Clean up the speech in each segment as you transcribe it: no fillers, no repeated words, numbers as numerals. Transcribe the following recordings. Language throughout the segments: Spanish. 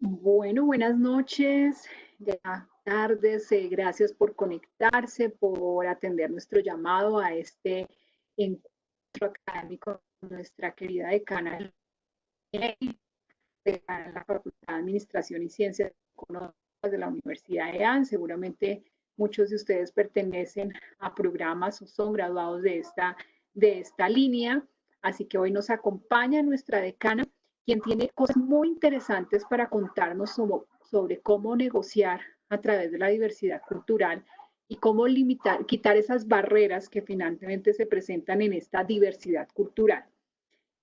Bueno, buenas noches, ya tardes, gracias por conectarse, por atender nuestro llamado a este encuentro académico con nuestra querida decana de la Facultad de Administración y Ciencias Económicas de la Universidad de EAN. Seguramente muchos de ustedes pertenecen a programas o son graduados de esta línea, así que hoy nos acompaña nuestra decana, quien tiene cosas muy interesantes para contarnos sobre cómo negociar a través de la diversidad cultural y cómo limitar, quitar esas barreras que finalmente se presentan en esta diversidad cultural.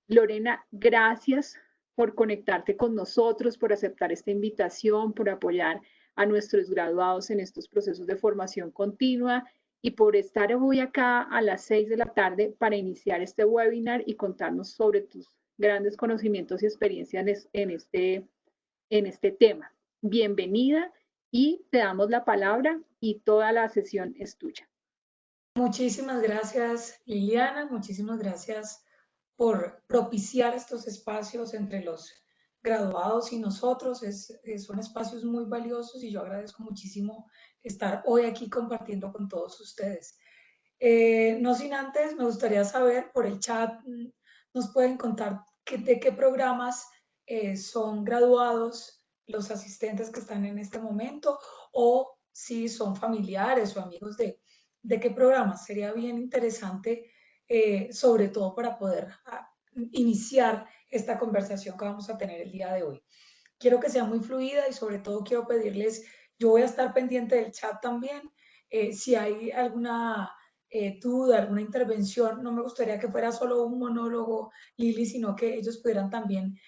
Lorena, gracias por conectarte con nosotros, por aceptar esta invitación, por apoyar a nuestros graduados en estos procesos de formación continua y por estar hoy acá a las 6 de la tarde para iniciar este webinar y contarnos sobre tus grandes conocimientos y experiencias en este tema. Bienvenida y te damos la palabra y toda la sesión es tuya. Muchísimas gracias, Liliana. Muchísimas gracias por propiciar estos espacios entre los graduados y nosotros. Son espacios muy valiosos y yo agradezco muchísimo estar hoy aquí compartiendo con todos ustedes. No sin antes, me gustaría saber por el chat, nos pueden contar de qué programas son graduados los asistentes que están en este momento o si son familiares o amigos de qué programas. Sería bien interesante, sobre todo para poder iniciar esta conversación que vamos a tener el día de hoy. Quiero que sea muy fluida y sobre todo quiero pedirles, yo voy a estar pendiente del chat también, si hay alguna duda, alguna intervención, no me gustaría que fuera solo un monólogo, Lili, sino que ellos pudieran también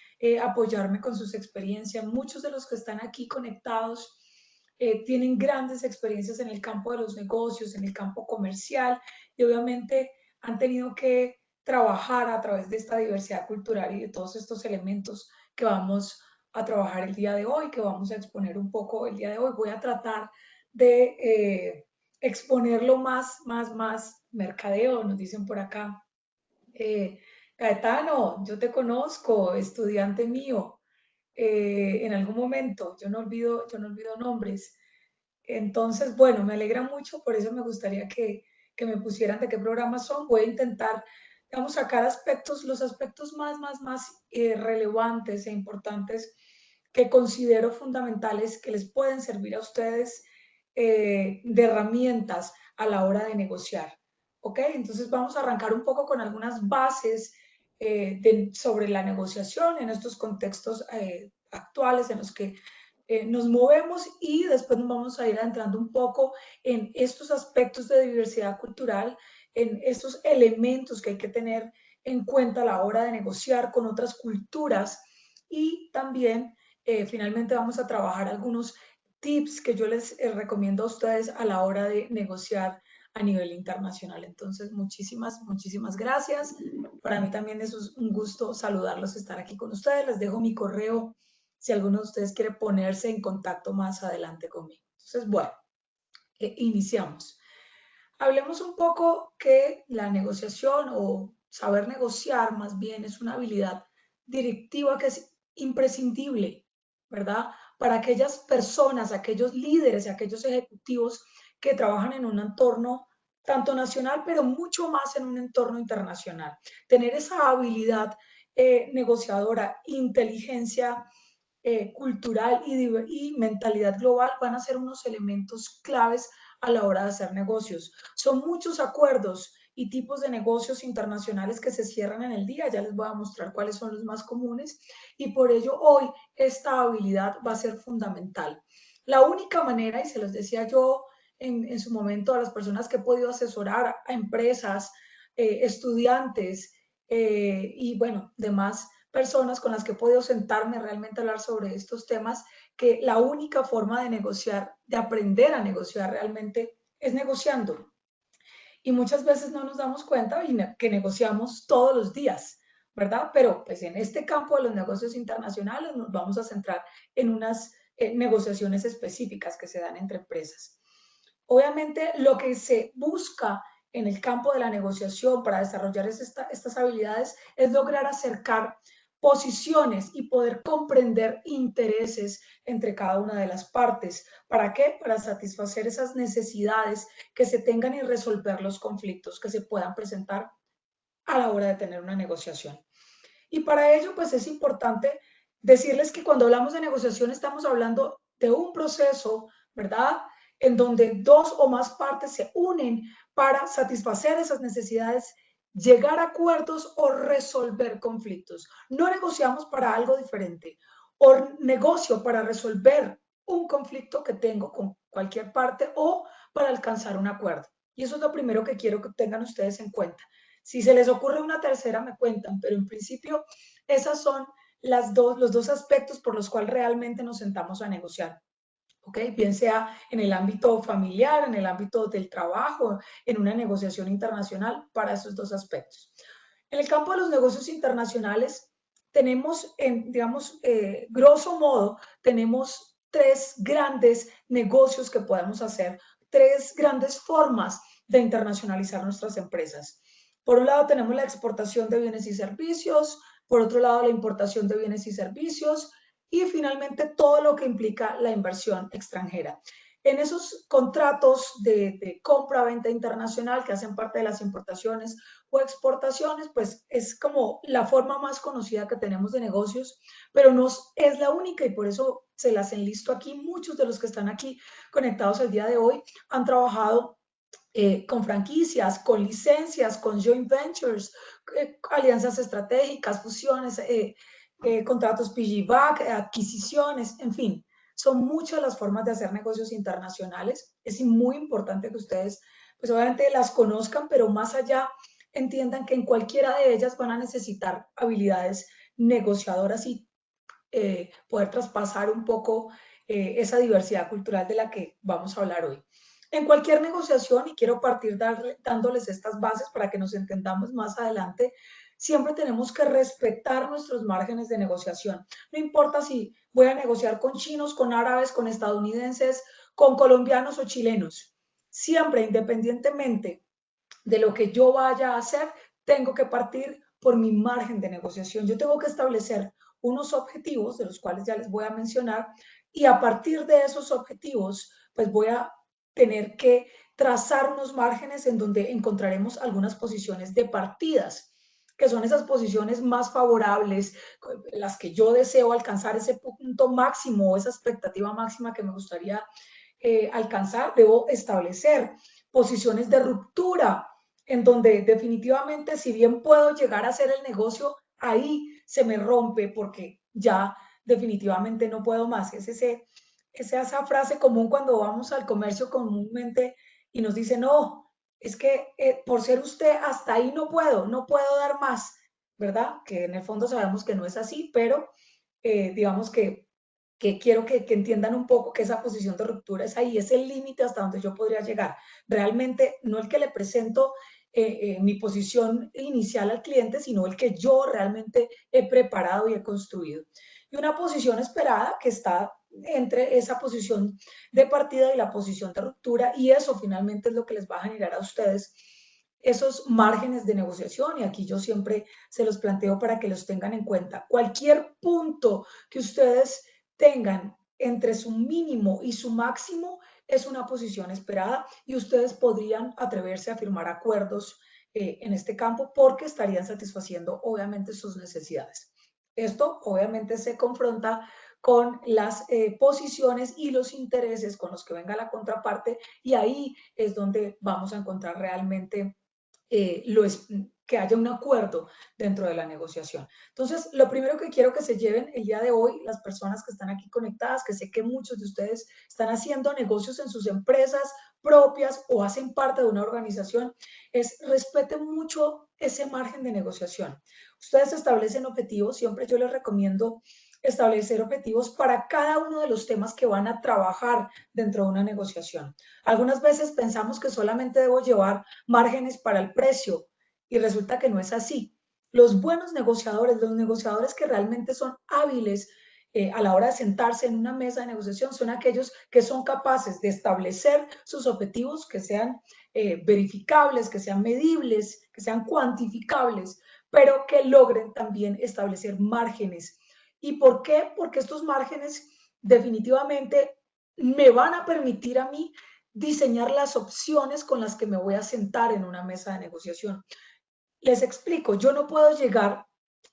apoyarme con sus experiencias. Muchos de los que están aquí conectados tienen grandes experiencias en el campo de los negocios, en el campo comercial y obviamente han tenido que trabajar a través de esta diversidad cultural y de todos estos elementos que vamos a trabajar el día de hoy, que vamos a exponer un poco el día de hoy. Voy a tratar de exponerlo más mercadeo, nos dicen por acá. Gaetano, yo te conozco, estudiante mío, en algún momento, yo no olvido nombres. Entonces, bueno, me alegra mucho, por eso me gustaría que me pusieran de qué programas son. Voy a intentar, digamos, sacar aspectos, los aspectos más relevantes e importantes que considero fundamentales que les pueden servir a ustedes de herramientas a la hora de negociar. ¿Ok? Entonces vamos a arrancar un poco con algunas bases sobre la negociación en estos contextos actuales en los que nos movemos y después nos vamos a ir adentrando un poco en estos aspectos de diversidad cultural, en estos elementos que hay que tener en cuenta a la hora de negociar con otras culturas y también finalmente vamos a trabajar algunos tips que yo les recomiendo a ustedes a la hora de negociar a nivel internacional. Entonces, muchísimas gracias. Para mí también es un gusto saludarlos, estar aquí con ustedes. Les dejo mi correo si alguno de ustedes quiere ponerse en contacto más adelante conmigo. Entonces, bueno, iniciamos. Hablemos un poco que la negociación o saber negociar más bien es una habilidad directiva que es imprescindible, ¿verdad? Para aquellas personas, aquellos líderes, aquellos ejecutivos que trabajan en un entorno tanto nacional, pero mucho más en un entorno internacional. Tener esa habilidad negociadora, inteligencia cultural y mentalidad global van a ser unos elementos claves a la hora de hacer negocios. Son muchos acuerdos y tipos de negocios internacionales que se cierran en el día. Ya les voy a mostrar cuáles son los más comunes y por ello hoy esta habilidad va a ser fundamental. La única manera, y se los decía yo en su momento a las personas que he podido asesorar, a empresas, estudiantes y bueno, demás personas con las que he podido sentarme realmente a hablar sobre estos temas, que la única forma de negociar, de aprender a negociar realmente es negociando. Y muchas veces no nos damos cuenta que negociamos todos los días, ¿verdad? Pero pues en este campo de los negocios internacionales nos vamos a centrar en unas negociaciones específicas que se dan entre empresas. Obviamente lo que se busca en el campo de la negociación para desarrollar estas habilidades es lograr acercar posiciones y poder comprender intereses entre cada una de las partes. ¿Para qué? Para satisfacer esas necesidades que se tengan y resolver los conflictos que se puedan presentar a la hora de tener una negociación. Y para ello, pues es importante decirles que cuando hablamos de negociación estamos hablando de un proceso, ¿verdad? En donde dos o más partes se unen para satisfacer esas necesidades, llegar a acuerdos o resolver conflictos. No negociamos para algo diferente, o negocio para resolver un conflicto que tengo con cualquier parte o para alcanzar un acuerdo. Y eso es lo primero que quiero que tengan ustedes en cuenta. Si se les ocurre una tercera, me cuentan, pero en principio esas son los dos aspectos por los cuales realmente nos sentamos a negociar. ¿Okay? Bien sea en el ámbito familiar, en el ámbito del trabajo, en una negociación internacional, para esos dos aspectos. En el campo de los negocios internacionales, tenemos, digamos, grosso modo, tenemos tres grandes negocios que podemos hacer, tres grandes formas de internacionalizar nuestras empresas. Por un lado tenemos la exportación de bienes y servicios, por otro lado la importación de bienes y servicios y finalmente todo lo que implica la inversión extranjera. En esos contratos de compra-venta internacional que hacen parte de las importaciones o exportaciones, pues es como la forma más conocida que tenemos de negocios, pero no es la única y por eso se las enlisto aquí. Muchos de los que están aquí conectados el día de hoy han trabajado con franquicias, con licencias, con joint ventures, alianzas estratégicas, fusiones, contratos piggyback, adquisiciones, en fin. Son muchas las formas de hacer negocios internacionales. Es muy importante que ustedes, pues obviamente las conozcan, pero más allá entiendan que en cualquiera de ellas van a necesitar habilidades negociadoras y poder traspasar un poco esa diversidad cultural de la que vamos a hablar hoy. En cualquier negociación, y quiero partir dándoles estas bases para que nos entendamos más adelante, siempre tenemos que respetar nuestros márgenes de negociación. No importa si voy a negociar con chinos, con árabes, con estadounidenses, con colombianos o chilenos. Siempre, independientemente de lo que yo vaya a hacer, tengo que partir por mi margen de negociación. Yo tengo que establecer unos objetivos, de los cuales ya les voy a mencionar, y a partir de esos objetivos, pues voy a tener que trazar unos márgenes en donde encontraremos algunas posiciones de partidas, que son esas posiciones más favorables, las que yo deseo alcanzar ese punto máximo o esa expectativa máxima que me gustaría alcanzar. Debo establecer posiciones de ruptura en donde definitivamente, si bien puedo llegar a hacer el negocio, ahí se me rompe porque ya definitivamente no puedo más. Es esa frase común cuando vamos al comercio comúnmente y nos dicen, no, es que por ser usted hasta ahí no puedo dar más, ¿verdad? Que en el fondo sabemos que no es así, pero digamos que quiero que entiendan un poco que esa posición de ruptura es ahí, es el límite hasta donde yo podría llegar. Realmente no el que le presento mi posición inicial al cliente, sino el que yo realmente he preparado y he construido. Y una posición esperada que está entre esa posición de partida y la posición de ruptura, y eso finalmente es lo que les va a generar a ustedes esos márgenes de negociación, y aquí yo siempre se los planteo para que los tengan en cuenta. Cualquier punto que ustedes tengan entre su mínimo y su máximo es una posición esperada y ustedes podrían atreverse a firmar acuerdos en este campo porque estarían satisfaciendo obviamente sus necesidades. Esto obviamente se confronta con las posiciones y los intereses con los que venga la contraparte, y ahí es donde vamos a encontrar realmente que haya un acuerdo dentro de la negociación. Entonces, lo primero que quiero que se lleven el día de hoy, las personas que están aquí conectadas, que sé que muchos de ustedes están haciendo negocios en sus empresas propias o hacen parte de una organización, es respeten mucho ese margen de negociación. Ustedes establecen objetivos, siempre yo les recomiendo establecer objetivos para cada uno de los temas que van a trabajar dentro de una negociación. Algunas veces pensamos que solamente debo llevar márgenes para el precio y resulta que no es así. Los buenos negociadores, los negociadores que realmente son hábiles a la hora de sentarse en una mesa de negociación, son aquellos que son capaces de establecer sus objetivos, que sean verificables, que sean medibles, que sean cuantificables, pero que logren también establecer márgenes. ¿Y por qué? Porque estos márgenes definitivamente me van a permitir a mí diseñar las opciones con las que me voy a sentar en una mesa de negociación. Les explico, yo no puedo llegar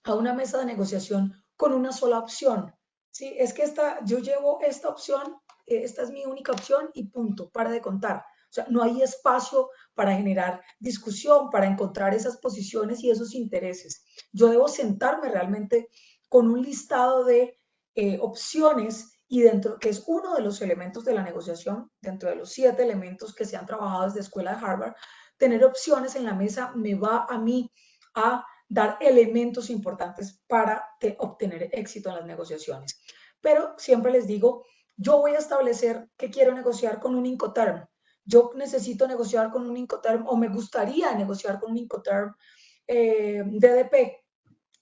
a una mesa de negociación con una sola opción. ¿Sí? Es que yo llevo esta opción, esta es mi única opción y punto, para de contar. O sea, no hay espacio para generar discusión, para encontrar esas posiciones y esos intereses. Yo debo sentarme realmente con un listado de opciones y dentro, que es uno de los elementos de la negociación, dentro de los 7 elementos que se han trabajado desde Escuela de Harvard, tener opciones en la mesa me va a mí a dar elementos importantes para obtener éxito en las negociaciones. Pero siempre les digo, yo voy a establecer que quiero negociar con un Incoterm. Yo necesito negociar con un Incoterm o me gustaría negociar con un Incoterm DDP.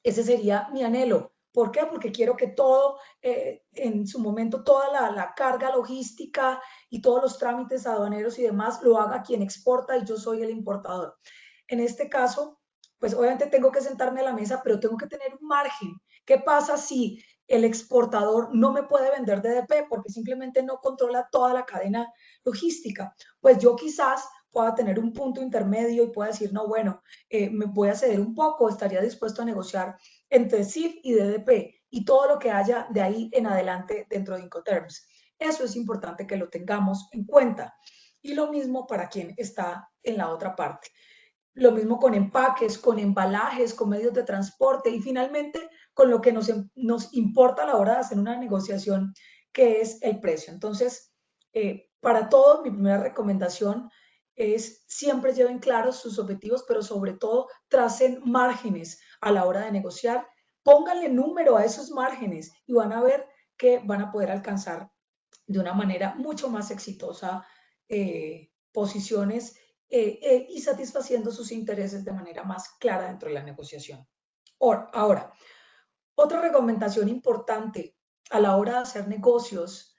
Ese sería mi anhelo. ¿Por qué? Porque quiero que todo, en su momento, toda la carga logística y todos los trámites aduaneros y demás lo haga quien exporta y yo soy el importador. En este caso, pues obviamente tengo que sentarme a la mesa, pero tengo que tener un margen. ¿Qué pasa si el exportador no me puede vender DDP porque simplemente no controla toda la cadena logística? Pues yo quizás pueda tener un punto intermedio y pueda decir, no, bueno, me voy a ceder un poco, estaría dispuesto a negociar entre CIF y DDP y todo lo que haya de ahí en adelante dentro de Incoterms. Eso es importante que lo tengamos en cuenta. Y lo mismo para quien está en la otra parte. Lo mismo con empaques, con embalajes, con medios de transporte y finalmente con lo que nos importa a la hora de hacer una negociación, que es el precio. Entonces, para todo, mi primera recomendación es siempre lleven claros sus objetivos, pero sobre todo tracen márgenes a la hora de negociar. Pónganle número a esos márgenes y van a ver que van a poder alcanzar de una manera mucho más exitosa posiciones y satisfaciendo sus intereses de manera más clara dentro de la negociación. Ahora, otra recomendación importante a la hora de hacer negocios,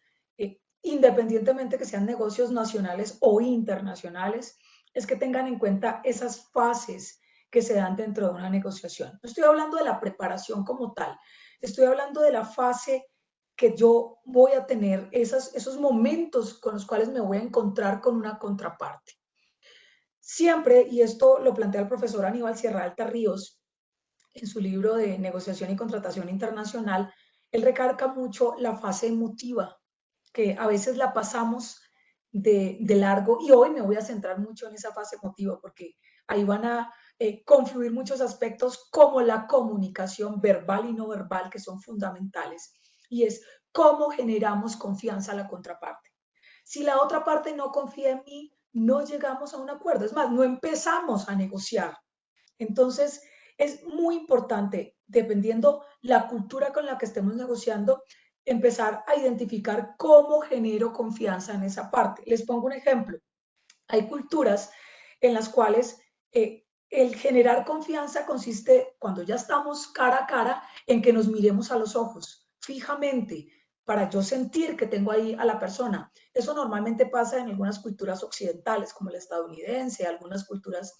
independientemente que sean negocios nacionales o internacionales, es que tengan en cuenta esas fases que se dan dentro de una negociación. No estoy hablando de la preparación como tal, estoy hablando de la fase que yo voy a tener, esos momentos con los cuales me voy a encontrar con una contraparte. Siempre, y esto lo plantea el profesor Aníbal Sierra Alta Ríos en su libro de negociación y contratación internacional, él recarga mucho la fase emotiva, que a veces la pasamos de largo y hoy me voy a centrar mucho en esa fase emotiva porque ahí van a confluir muchos aspectos como la comunicación verbal y no verbal que son fundamentales y es cómo generamos confianza a la contraparte. Si la otra parte no confía en mí, no llegamos a un acuerdo, es más, no empezamos a negociar. Entonces, es muy importante, dependiendo la cultura con la que estemos negociando, empezar a identificar cómo genero confianza en esa parte. Les pongo un ejemplo. Hay culturas en las cuales el generar confianza consiste, cuando ya estamos cara a cara, en que nos miremos a los ojos fijamente para yo sentir que tengo ahí a la persona. Eso normalmente pasa en algunas culturas occidentales, como la estadounidense, algunas culturas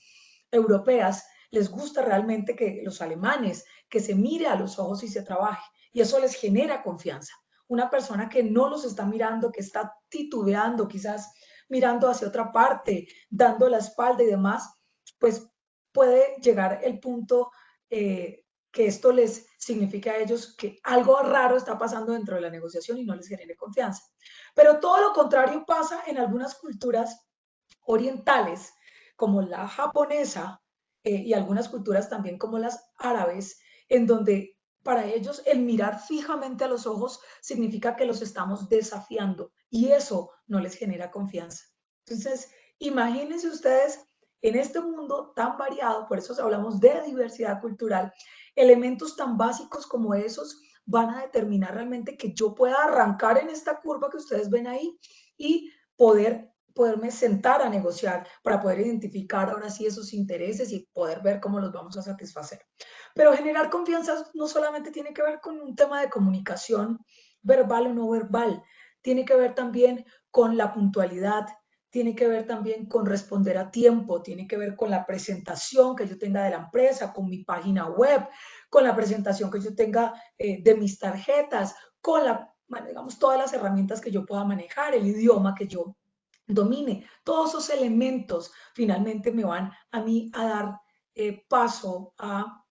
europeas. Les gusta realmente que los alemanes, que se mire a los ojos y se trabaje. Y eso les genera confianza. Una persona que no los está mirando, que está titubeando, quizás mirando hacia otra parte, dando la espalda y demás, pues puede llegar el punto que esto les significa a ellos que algo raro está pasando dentro de la negociación y no les genere confianza. Pero todo lo contrario pasa en algunas culturas orientales, como la japonesa y algunas culturas también como las árabes, en donde para ellos el mirar fijamente a los ojos significa que los estamos desafiando y eso no les genera confianza. Entonces, imagínense ustedes en este mundo tan variado, por eso hablamos de diversidad cultural, elementos tan básicos como esos van a determinar realmente que yo pueda arrancar en esta curva que ustedes ven ahí y poderme sentar a negociar para poder identificar ahora sí esos intereses y poder ver cómo los vamos a satisfacer. Pero generar confianza no solamente tiene que ver con un tema de comunicación verbal o no verbal, tiene que ver también con la puntualidad, tiene que ver también con responder a tiempo, tiene que ver con la presentación que yo tenga de la empresa, con mi página web, con la presentación que yo tenga de mis tarjetas, con bueno, digamos, todas las herramientas que yo pueda manejar, el idioma que yo domine. Todos esos elementos finalmente me van a mí a dar paso a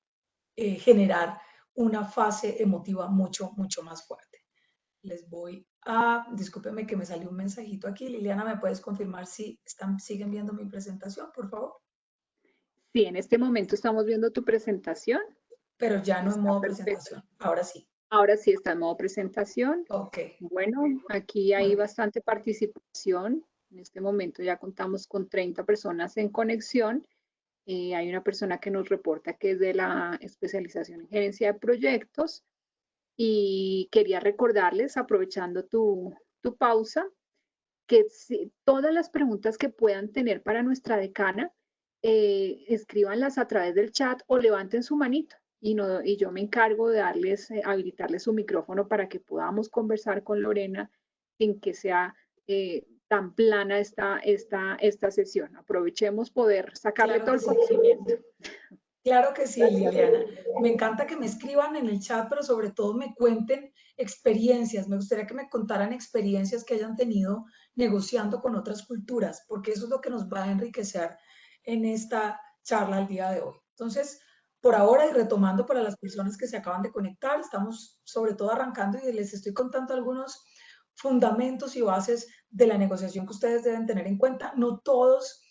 generar una fase emotiva mucho, mucho más fuerte. Les voy a, discúlpeme que me salió un mensajito aquí. Liliana, ¿me puedes confirmar si siguen viendo mi presentación, por favor? Sí, en este momento estamos viendo tu presentación. Pero ya no en Está modo perfecto. presentación. Ahora sí. Ahora sí está en modo presentación. Ok, Bueno, aquí muy hay bien. bastante participación. En este momento ya contamos con 30 personas en conexión. Hay una persona que nos reporta que es de la especialización en gerencia de proyectos y quería recordarles, aprovechando tu pausa, que si, todas las preguntas que puedan tener para nuestra decana, escríbanlas a través del chat o levanten su manito y, no, y yo me encargo de darles, habilitarles su micrófono para que podamos conversar con Lorena sin que sea tan plana esta sesión. Aprovechemos poder sacarle Claro todo que el sí. conocimiento. Claro que sí, Liliana. Me encanta que me escriban en el chat, pero sobre todo me cuenten experiencias. Me gustaría que me contaran experiencias que hayan tenido negociando con otras culturas, porque eso es lo que nos va a enriquecer en esta charla el día de hoy. Entonces, por ahora y retomando para las personas que se acaban de conectar, estamos sobre todo arrancando y les estoy contando algunos fundamentos y bases de la negociación que ustedes deben tener en cuenta. No todos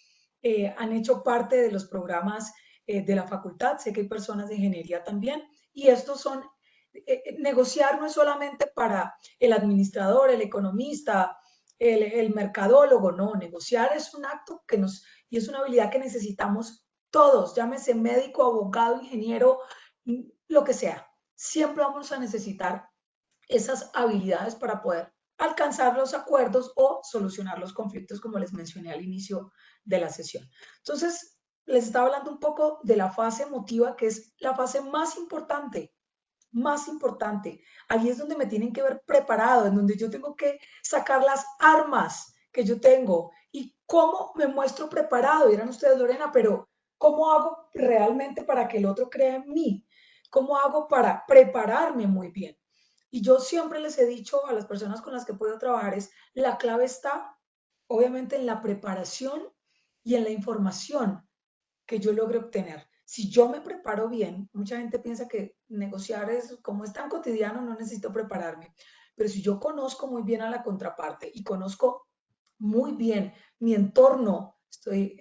han hecho parte de los programas de la facultad, sé que hay personas de ingeniería también, y estos son, negociar no es solamente para el administrador, el economista, el mercadólogo, no, negociar es un acto que y es una habilidad que necesitamos todos, llámese médico, abogado, ingeniero, lo que sea, siempre vamos a necesitar esas habilidades para poder alcanzar los acuerdos o solucionar los conflictos, como les mencioné al inicio de la sesión. Entonces, les estaba hablando un poco de la fase emotiva, que es la fase más importante, más importante. Ahí es donde me tienen que ver preparado, en donde yo tengo que sacar las armas que yo tengo y cómo me muestro preparado. Dirán ustedes, Lorena, pero ¿cómo hago realmente para que el otro crea en mí? ¿Cómo hago para prepararme muy bien? Y yo siempre les he dicho a las personas con las que puedo trabajar es, la clave está obviamente en la preparación y en la información que yo logre obtener. Si yo me preparo bien, mucha gente piensa que negociar es, como es tan cotidiano, no necesito prepararme. Pero si yo conozco muy bien a la contraparte y conozco muy bien mi entorno, estoy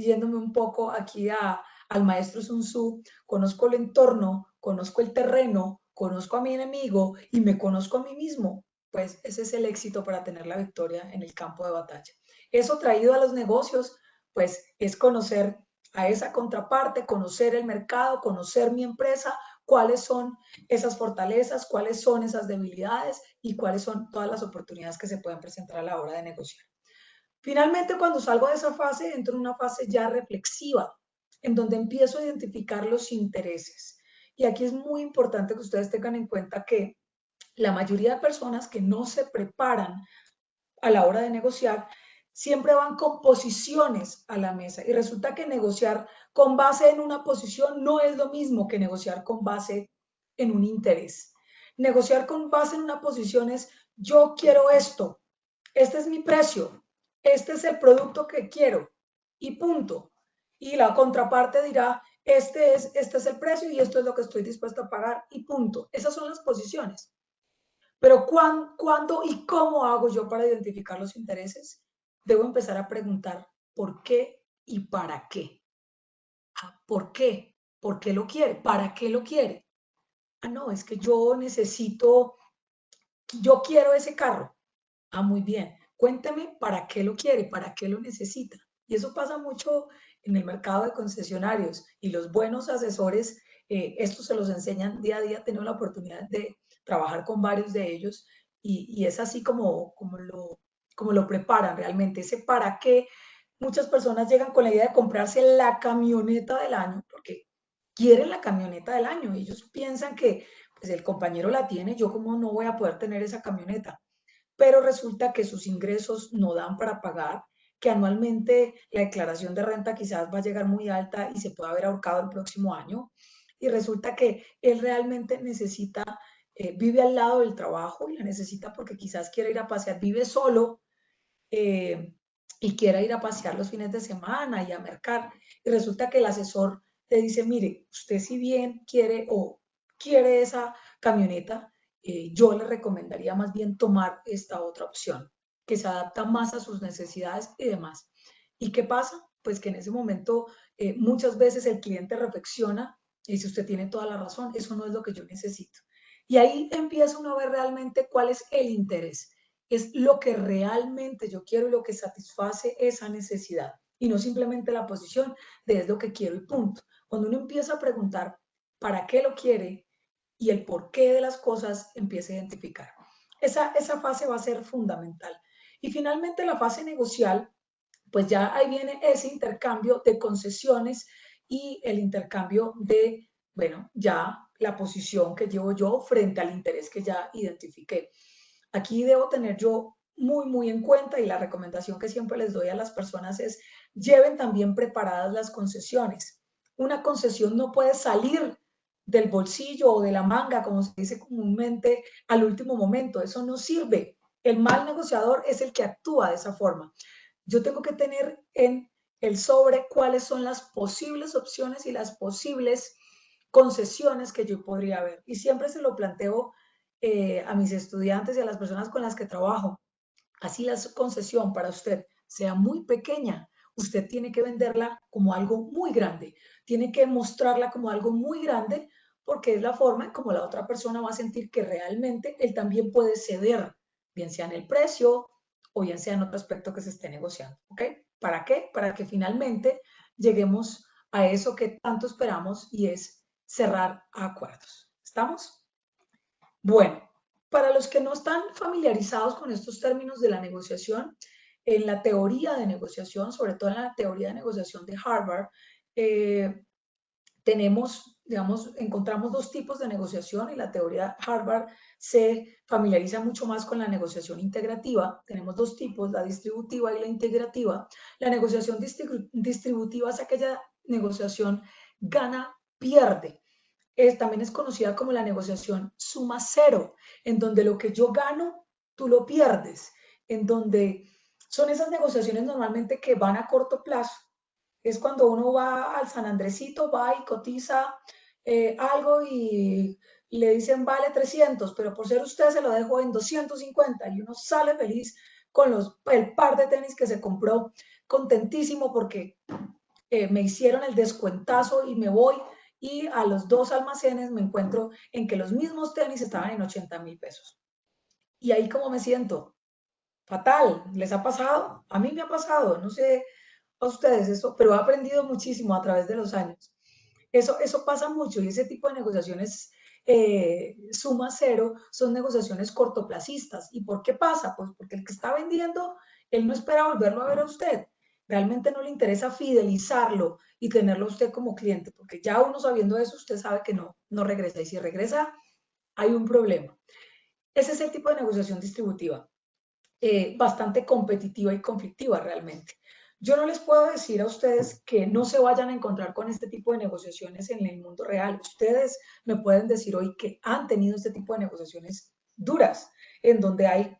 yéndome un poco aquí al maestro Sun Tzu, conozco el entorno, conozco el terreno, conozco a mi enemigo y me conozco a mí mismo, pues ese es el éxito para tener la victoria en el campo de batalla. Eso traído a los negocios, pues es conocer a esa contraparte, conocer el mercado, conocer mi empresa, cuáles son esas fortalezas, cuáles son esas debilidades y cuáles son todas las oportunidades que se pueden presentar a la hora de negociar. Finalmente, cuando salgo de esa fase, entro en una fase ya reflexiva, en donde empiezo a identificar los intereses. Y aquí es muy importante que ustedes tengan en cuenta que la mayoría de personas que no se preparan a la hora de negociar, siempre van con posiciones a la mesa. Y resulta que negociar con base en una posición no es lo mismo que negociar con base en un interés. Negociar con base en una posición es, yo quiero esto, este es mi precio, este es el producto que quiero y punto. Y la contraparte dirá, este es el precio y esto es lo que estoy dispuesto a pagar y punto. Esas son las posiciones. Pero ¿cuándo y cómo hago yo para identificar los intereses? Debo empezar a preguntar por qué y para qué. ¿Por qué? ¿Por qué lo quiere? ¿Para qué lo quiere? Ah, no, es que yo quiero ese carro. Ah, muy bien. Cuénteme para qué lo quiere, para qué lo necesita. Y eso pasa mucho en el mercado de concesionarios y los buenos asesores, esto se los enseñan día a día, tengo la oportunidad de trabajar con varios de ellos y es así como lo preparan realmente. Ese para qué, muchas personas llegan con la idea de comprarse la camioneta del año porque quieren la camioneta del año. Ellos piensan que pues el compañero la tiene, yo como no voy a poder tener esa camioneta, pero resulta que sus ingresos no dan para pagar que anualmente la declaración de renta quizás va a llegar muy alta y se puede haber ahorcado el próximo año. Y resulta que él realmente necesita, vive al lado del trabajo y la necesita porque quizás quiere ir a pasear, vive solo y quiera ir a pasear los fines de semana y a mercar. Y resulta que el asesor le dice, mire, usted si bien quiere o quiere esa camioneta, yo le recomendaría más bien tomar esta otra opción, que se adapta más a sus necesidades y demás. ¿Y qué pasa? Pues que en ese momento muchas veces el cliente reflexiona y dice, usted tiene toda la razón, eso no es lo que yo necesito. Y ahí empieza uno a ver realmente cuál es el interés. Es lo que realmente yo quiero y lo que satisface esa necesidad. Y no simplemente la posición de es lo que quiero y punto. Cuando uno empieza a preguntar para qué lo quiere y el porqué de las cosas, empieza a identificar. Esa fase va a ser fundamental. Y finalmente la fase negocial, pues ya ahí viene ese intercambio de concesiones y el intercambio de, bueno, ya la posición que llevo yo frente al interés que ya identifiqué. Aquí debo tener yo muy en cuenta y la recomendación que siempre les doy a las personas es lleven también preparadas las concesiones. Una concesión no puede salir del bolsillo o de la manga, como se dice comúnmente, al último momento. Eso no sirve. El mal negociador es el que actúa de esa forma. Yo tengo que tener en el sobre cuáles son las posibles opciones y las posibles concesiones que yo podría ver. Y siempre se lo planteo a mis estudiantes y a las personas con las que trabajo. Así la concesión para usted sea muy pequeña, usted tiene que venderla como algo muy grande, tiene que mostrarla como algo muy grande porque es la forma en como la otra persona va a sentir que realmente él también puede ceder, bien sea en el precio o bien sea en otro aspecto que se esté negociando. ¿Ok? ¿Para qué? Para que finalmente lleguemos a eso que tanto esperamos y es cerrar acuerdos. ¿Estamos? Bueno, para los que no están familiarizados con estos términos de la negociación, en la teoría de negociación, sobre todo en la teoría de negociación de Harvard, tenemos, digamos, encontramos dos tipos de negociación y la teoría Harvard se familiariza mucho más con la negociación integrativa. Tenemos dos tipos, la distributiva y la integrativa. La negociación distributiva es aquella negociación gana-pierde. También es conocida como la negociación suma cero, en donde lo que yo gano, tú lo pierdes, en donde son esas negociaciones normalmente que van a corto plazo. Es cuando uno va al San Andresito, va y cotiza algo y le dicen vale 300, pero por ser usted se lo dejo en 250 y uno sale feliz con el par de tenis que se compró, contentísimo porque me hicieron el descuentazo y me voy y a los 2 almacenes me encuentro en que los mismos tenis estaban en 80,000 pesos. Y ahí como me siento, fatal, ¿les ha pasado? A mí me ha pasado, no sé a ustedes eso, pero he aprendido muchísimo a través de los años. Eso pasa mucho y ese tipo de negociaciones suma cero son negociaciones cortoplacistas. ¿Y por qué pasa? Pues porque el que está vendiendo, él no espera volverlo a ver a usted. Realmente no le interesa fidelizarlo y tenerlo a usted como cliente, porque ya uno sabiendo eso, usted sabe que no regresa. Y si regresa, hay un problema. Ese es el tipo de negociación distributiva, bastante competitiva y conflictiva realmente. Yo no les puedo decir a ustedes que no se vayan a encontrar con este tipo de negociaciones en el mundo real. Ustedes me pueden decir hoy que han tenido este tipo de negociaciones duras, en donde hay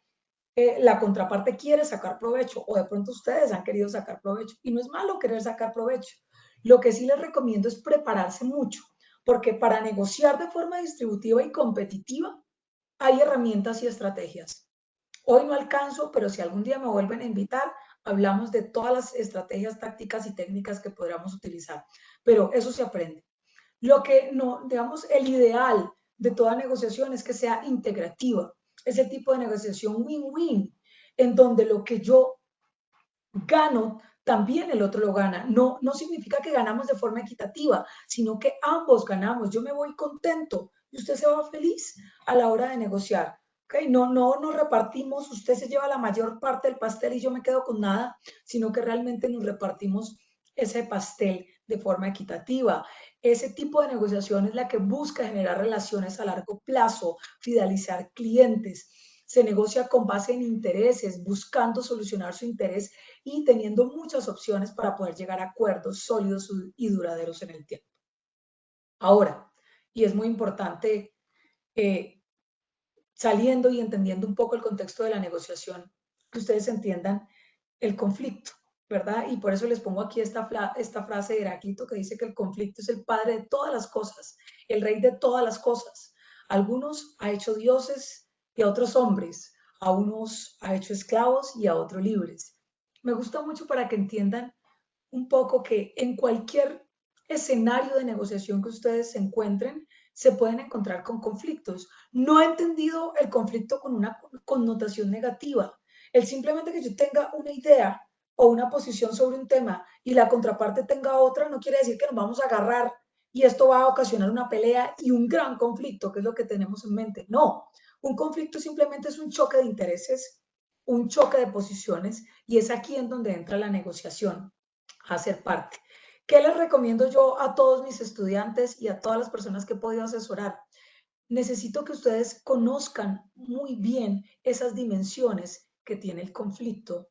la contraparte quiere sacar provecho o de pronto ustedes han querido sacar provecho. Y no es malo querer sacar provecho. Lo que sí les recomiendo es prepararse mucho, porque para negociar de forma distributiva y competitiva hay herramientas y estrategias. Hoy no alcanzo, pero si algún día me vuelven a invitar, hablamos de todas las estrategias, tácticas y técnicas que podríamos utilizar. Pero eso se aprende. Lo que no, digamos, el ideal de toda negociación es que sea integrativa. Es el tipo de negociación win-win, en donde lo que yo gano, también el otro lo gana. No significa que ganamos de forma equitativa, sino que ambos ganamos. Yo me voy contento y usted se va feliz a la hora de negociar. ¿Okay? No nos repartimos, usted se lleva la mayor parte del pastel y yo me quedo con nada, sino que realmente nos repartimos ese pastel de forma equitativa. Ese tipo de negociación es la que busca generar relaciones a largo plazo, fidelizar clientes. se negocia con base en intereses, buscando solucionar su interés y teniendo muchas opciones para poder llegar a acuerdos sólidos y duraderos en el tiempo. Ahora, y es muy importante, saliendo y entendiendo un poco el contexto de la negociación, que ustedes entiendan el conflicto, ¿verdad? Y por eso les pongo aquí esta frase de Heráclito que dice que el conflicto es el padre de todas las cosas, el rey de todas las cosas. Algunos ha hecho dioses y a otros hombres, a unos ha hecho esclavos y a otros libres. Me gusta mucho para que entiendan un poco que en cualquier escenario de negociación que ustedes se encuentren, se pueden encontrar con conflictos. No he entendido el conflicto con una connotación negativa. El simplemente que yo tenga una idea o una posición sobre un tema y la contraparte tenga otra, no quiere decir que nos vamos a agarrar y esto va a ocasionar una pelea y un gran conflicto, que es lo que tenemos en mente. No, un conflicto simplemente es un choque de intereses, un choque de posiciones, y es aquí en donde entra la negociación a ser parte. ¿Qué les recomiendo yo a todos mis estudiantes y a todas las personas que he podido asesorar? Necesito que ustedes conozcan muy bien esas dimensiones que tiene el conflicto,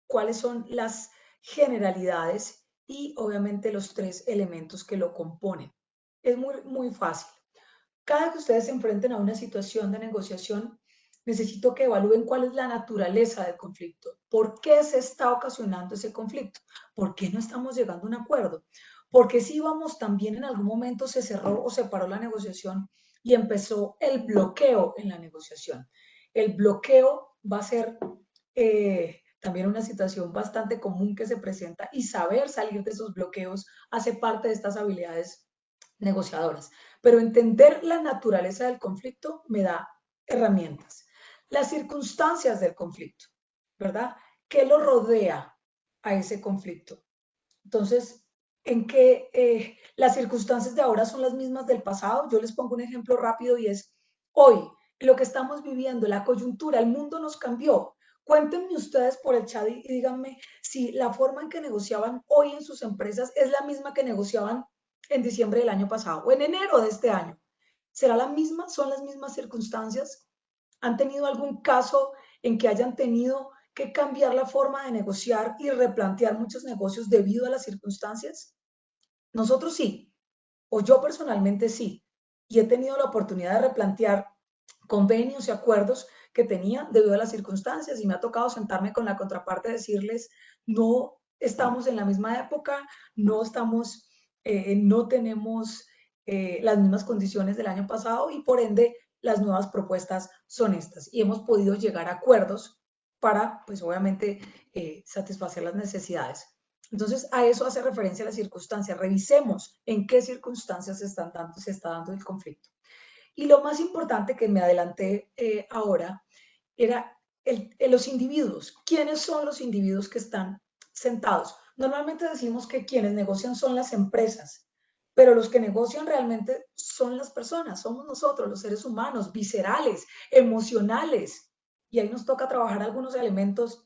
cuáles son las generalidades y obviamente los 3 elementos que lo componen. Es muy fácil. Cada que ustedes se enfrenten a una situación de negociación, necesito que evalúen cuál es la naturaleza del conflicto, por qué se está ocasionando ese conflicto, por qué no estamos llegando a un acuerdo, porque si vamos también en algún momento se cerró o se paró la negociación y empezó el bloqueo en la negociación. El bloqueo va a ser también una situación bastante común que se presenta, y saber salir de esos bloqueos hace parte de estas habilidades negociadoras. Pero entender la naturaleza del conflicto me da herramientas. Las circunstancias del conflicto, ¿verdad? ¿Qué lo rodea a ese conflicto? Entonces, ¿en qué las circunstancias de ahora son las mismas del pasado? Yo les pongo un ejemplo rápido y es hoy, lo que estamos viviendo, la coyuntura, el mundo nos cambió. Cuéntenme ustedes por el chat y díganme si la forma en que negociaban hoy en sus empresas es la misma que negociaban en diciembre del año pasado o en enero de este año. ¿Será la misma? ¿Son las mismas circunstancias? ¿Han tenido algún caso en que hayan tenido que cambiar la forma de negociar y replantear muchos negocios debido a las circunstancias? Nosotros sí, o yo personalmente sí, y he tenido la oportunidad de replantear convenios y acuerdos que tenía debido a las circunstancias, y me ha tocado sentarme con la contraparte y decirles, no estamos en la misma época, no estamos, no tenemos las mismas condiciones del año pasado y por ende las nuevas propuestas son estas, y hemos podido llegar a acuerdos para, pues obviamente, satisfacer las necesidades. Entonces, a eso hace referencia la circunstancia. Revisemos en qué circunstancias se está dando el conflicto. Y lo más importante que me adelanté ahora era los individuos. ¿Quiénes son los individuos que están sentados? Normalmente decimos que quienes negocian son las empresas, pero los que negocian realmente son las personas, somos nosotros, los seres humanos, viscerales, emocionales. Y ahí nos toca trabajar algunos elementos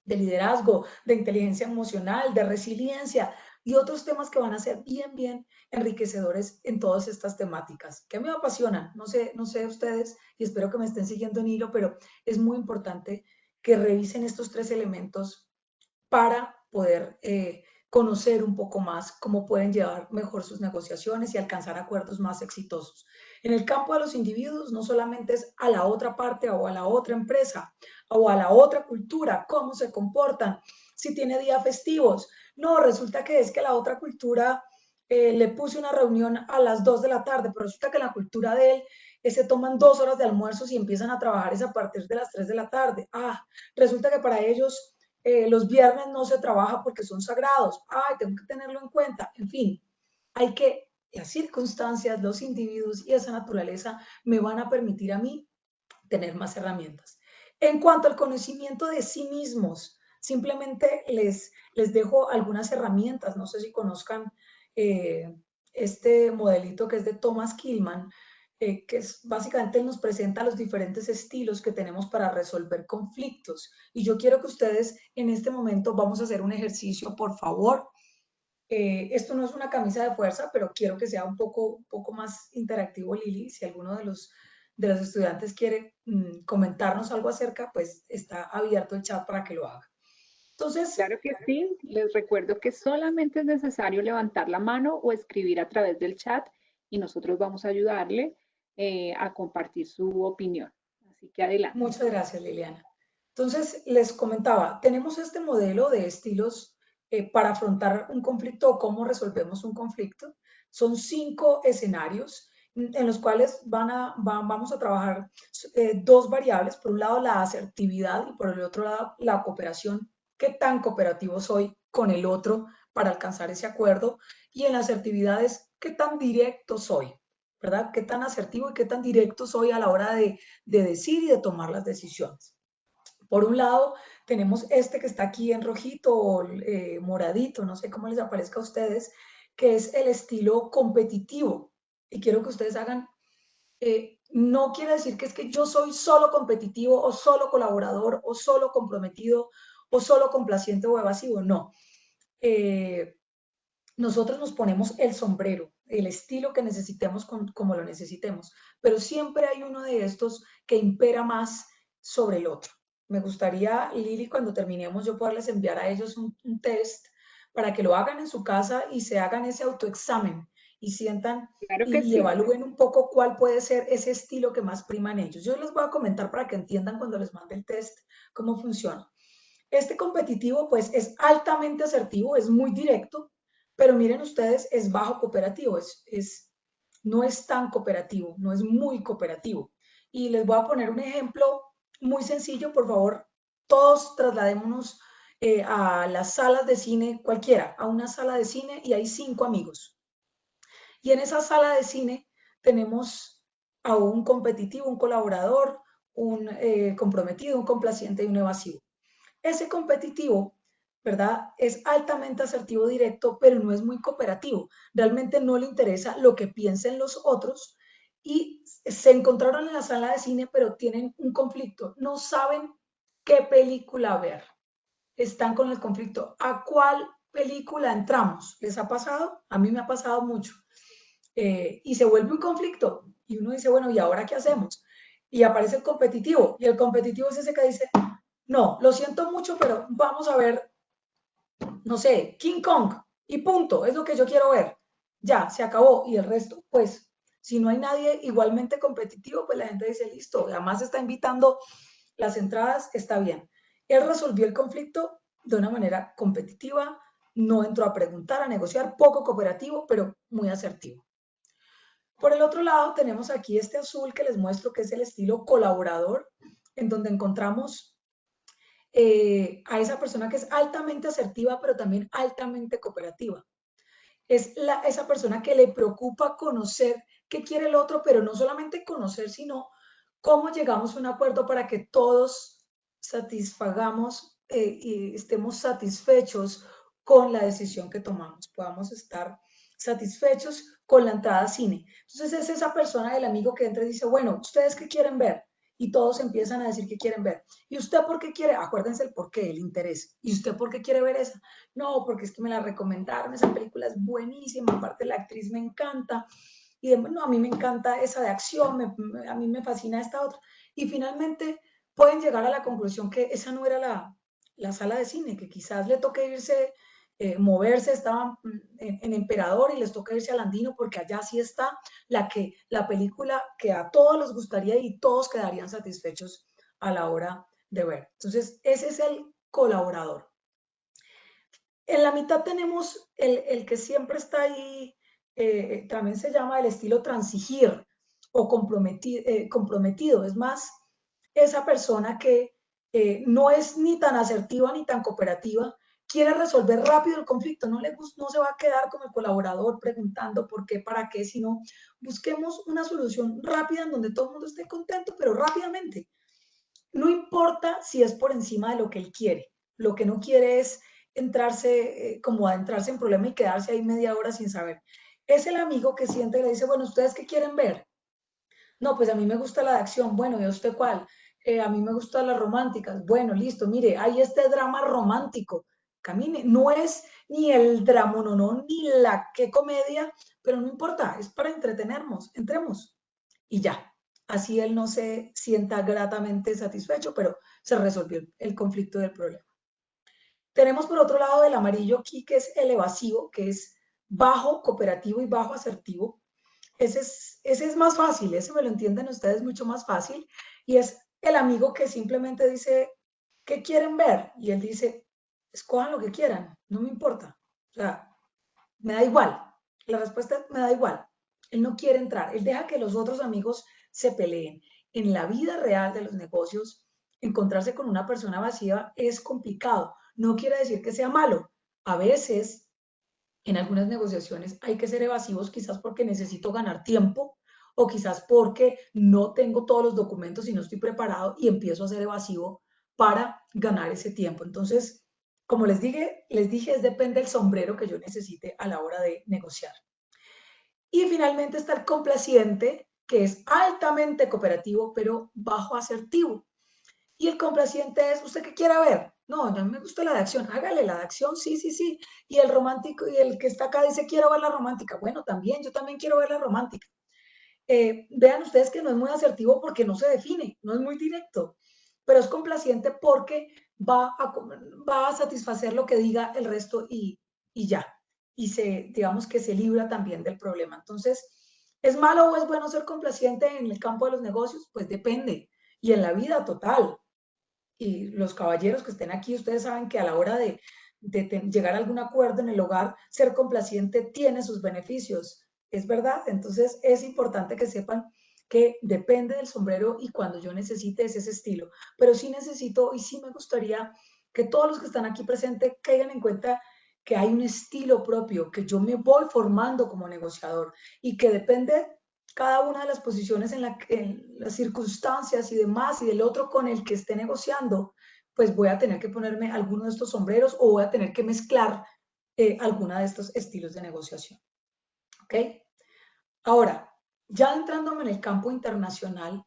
de liderazgo, de inteligencia emocional, de resiliencia y otros temas que van a ser bien enriquecedores en todas estas temáticas que me apasionan. No sé ustedes, y espero que me estén siguiendo en hilo, pero es muy importante que revisen estos 3 elementos para poder conocer un poco más cómo pueden llevar mejor sus negociaciones y alcanzar acuerdos más exitosos. En el campo de los individuos, no solamente es a la otra parte o a la otra empresa o a la otra cultura, cómo se comportan, si tiene días festivos. No, resulta que es que la otra cultura le puse una reunión a las 2 de la tarde, pero resulta que la cultura de él se toman 2 horas de almuerzos y empiezan a trabajar es a partir de las 3 de la tarde. Resulta que para ellos los viernes no se trabaja porque son sagrados. Tengo que tenerlo en cuenta. En fin, las circunstancias, los individuos y esa naturaleza me van a permitir a mí tener más herramientas. En cuanto al conocimiento de sí mismos, simplemente les dejo algunas herramientas. No sé si conozcan este modelito que es de Thomas Kilmann, que es básicamente él nos presenta los diferentes estilos que tenemos para resolver conflictos. Y yo quiero que ustedes en este momento vamos a hacer un ejercicio, por favor. Esto no es una camisa de fuerza, pero quiero que sea un poco más interactivo, Lili. Si alguno de los estudiantes quiere comentarnos algo acerca, pues está abierto el chat para que lo haga. Entonces, Claro que sí. Les recuerdo que solamente es necesario levantar la mano o escribir a través del chat y nosotros vamos a ayudarle a compartir su opinión. Así que adelante. muchas gracias, Liliana. Entonces, les comentaba, tenemos este modelo de estilos para afrontar un conflicto o cómo resolvemos un conflicto. Son 5 escenarios en los cuales vamos a trabajar 2 variables. Por un lado, la asertividad y por el otro lado, la cooperación. ¿Qué tan cooperativo soy con el otro para alcanzar ese acuerdo? Y en la asertividad es qué tan directo soy, ¿verdad? ¿Qué tan asertivo y qué tan directo soy a la hora de decir y de tomar las decisiones? Por un lado, tenemos este que está aquí en rojito o moradito, no sé cómo les aparezca a ustedes, que es el estilo competitivo. Y quiero que ustedes hagan, no quiere decir que es que yo soy solo competitivo o solo colaborador o solo comprometido o solo complaciente o evasivo, no. Nosotros nos ponemos el sombrero, el estilo que necesitemos como lo necesitemos, pero siempre hay uno de estos que impera más sobre el otro. Me gustaría, Lili, cuando terminemos, yo poderles enviar a ellos un test para que lo hagan en su casa y se hagan ese autoexamen y sientan Claro que y sí. evalúen un poco cuál puede ser ese estilo que más prima en ellos. Yo les voy a comentar para que entiendan cuando les mande el test cómo funciona. Este competitivo, pues, es altamente asertivo, es muy directo, pero miren ustedes, es bajo cooperativo, no es tan cooperativo, no es muy cooperativo. Y les voy a poner un ejemplo muy sencillo, por favor, todos trasladémonos a las salas de cine, cualquiera, a una sala de cine y hay 5 amigos. Y en esa sala de cine tenemos a un competitivo, un colaborador, un comprometido, un complaciente y un evasivo. Ese competitivo, ¿verdad? Es altamente asertivo directo, pero no es muy cooperativo. Realmente no le interesa lo que piensen los otros y se encontraron en la sala de cine, pero tienen un conflicto. No saben qué película ver. Están con el conflicto. ¿A cuál película entramos? ¿Les ha pasado? A mí me ha pasado mucho. Y se vuelve un conflicto. Y uno dice, bueno, ¿y ahora qué hacemos? Y aparece el competitivo. Y el competitivo es ese que dice, no, lo siento mucho, pero vamos a ver, no sé, King Kong y punto, es lo que yo quiero ver. Ya, se acabó. Y el resto, pues, si no hay nadie igualmente competitivo, pues la gente dice, listo, además está invitando las entradas, está bien. Él resolvió el conflicto de una manera competitiva, no entró a preguntar, a negociar, poco cooperativo, pero muy asertivo. Por el otro lado, tenemos aquí este azul que les muestro que es el estilo colaborador, en donde encontramos a esa persona que es altamente asertiva, pero también altamente cooperativa. Es esa persona que le preocupa conocer qué quiere el otro, pero no solamente conocer, sino cómo llegamos a un acuerdo para que todos satisfagamos y estemos satisfechos con la decisión que tomamos, podamos estar satisfechos con la entrada a cine. Entonces es esa persona, el amigo que entra y dice, bueno, ¿ustedes qué quieren ver? Y todos empiezan a decir qué quieren ver. ¿Y usted por qué quiere? Acuérdense el por qué, el interés. ¿Y usted por qué quiere ver esa? No, porque es que me la recomendaron, esa película es buenísima, aparte la actriz me encanta, y no, a mí me encanta esa de acción, a mí me fascina esta otra. Y finalmente pueden llegar a la conclusión que esa no era la sala de cine, que quizás le toque irse, moverse, estaban en Emperador y les toca irse al Andino porque allá sí está la película que a todos les gustaría y todos quedarían satisfechos a la hora de ver. Entonces, ese es el colaborador. En la mitad tenemos el que siempre está ahí, también se llama el estilo transigir o comprometido. Es más, esa persona que no es ni tan asertiva ni tan cooperativa, quiere resolver rápido el conflicto, no se va a quedar como el colaborador preguntando por qué, para qué, sino busquemos una solución rápida en donde todo el mundo esté contento, pero rápidamente. No importa si es por encima de lo que él quiere. Lo que no quiere es entrarse, como adentrarse en problema y quedarse ahí media hora sin saber. Es el amigo que siente y le dice, bueno, ¿ustedes qué quieren ver? No, pues a mí me gusta la de acción. Bueno, ¿y a usted cuál? A mí me gustan las románticas. Bueno, listo, mire, hay este drama romántico. Camine, no es ni el drama, no, ni la qué comedia, pero no importa, es para entretenernos, entremos y ya. así él no se sienta gratamente satisfecho, pero se resolvió el conflicto del problema. Tenemos por otro lado el amarillo aquí, que es el evasivo, que es bajo cooperativo y bajo asertivo. Ese es más fácil, ese me lo entienden ustedes mucho más fácil, y es el amigo que simplemente dice, ¿qué quieren ver? Y él dice, escojan lo que quieran, no me importa, o sea, me da igual, la respuesta me da igual. Él no quiere entrar, él deja que los otros amigos se peleen. En la vida real de los negocios, encontrarse con una persona vacía es complicado. No quiere decir que sea malo. A veces, en algunas negociaciones, hay que ser evasivos, quizás porque necesito ganar tiempo o quizás porque no tengo todos los documentos y no estoy preparado y empiezo a ser evasivo para ganar ese tiempo. Entonces, como les dije, depende del sombrero que yo necesite a la hora de negociar. Y finalmente está el complaciente, que es altamente cooperativo, pero bajo asertivo. Y el complaciente es, ¿usted qué quiere ver? No, ya me gusta la de acción, hágale la de acción, sí, sí, sí. Y el romántico, y el que está acá dice, quiero ver la romántica. Bueno, también, yo también quiero ver la romántica. Vean ustedes que no es muy asertivo porque no se define, no es muy directo, pero es complaciente porque va a satisfacer lo que diga el resto y ya. Y digamos que se libra también del problema. Entonces, ¿es malo o es bueno ser complaciente en el campo de los negocios? Pues depende. Y en la vida total. Y los caballeros que estén aquí, ustedes saben que a la hora de llegar a algún acuerdo en el hogar, ser complaciente tiene sus beneficios. ¿Es verdad? Entonces es importante que sepan que depende del sombrero y cuando yo necesite es ese estilo. Pero sí necesito y sí me gustaría que todos los que están aquí presentes caigan en cuenta que hay un estilo propio, que yo me voy formando como negociador y que depende cada una de las posiciones en las circunstancias y demás y del otro con el que esté negociando, pues voy a tener que ponerme alguno de estos sombreros o voy a tener que mezclar alguna de estos estilos de negociación. ¿Ok? Ahora, ya entrándome en el campo internacional,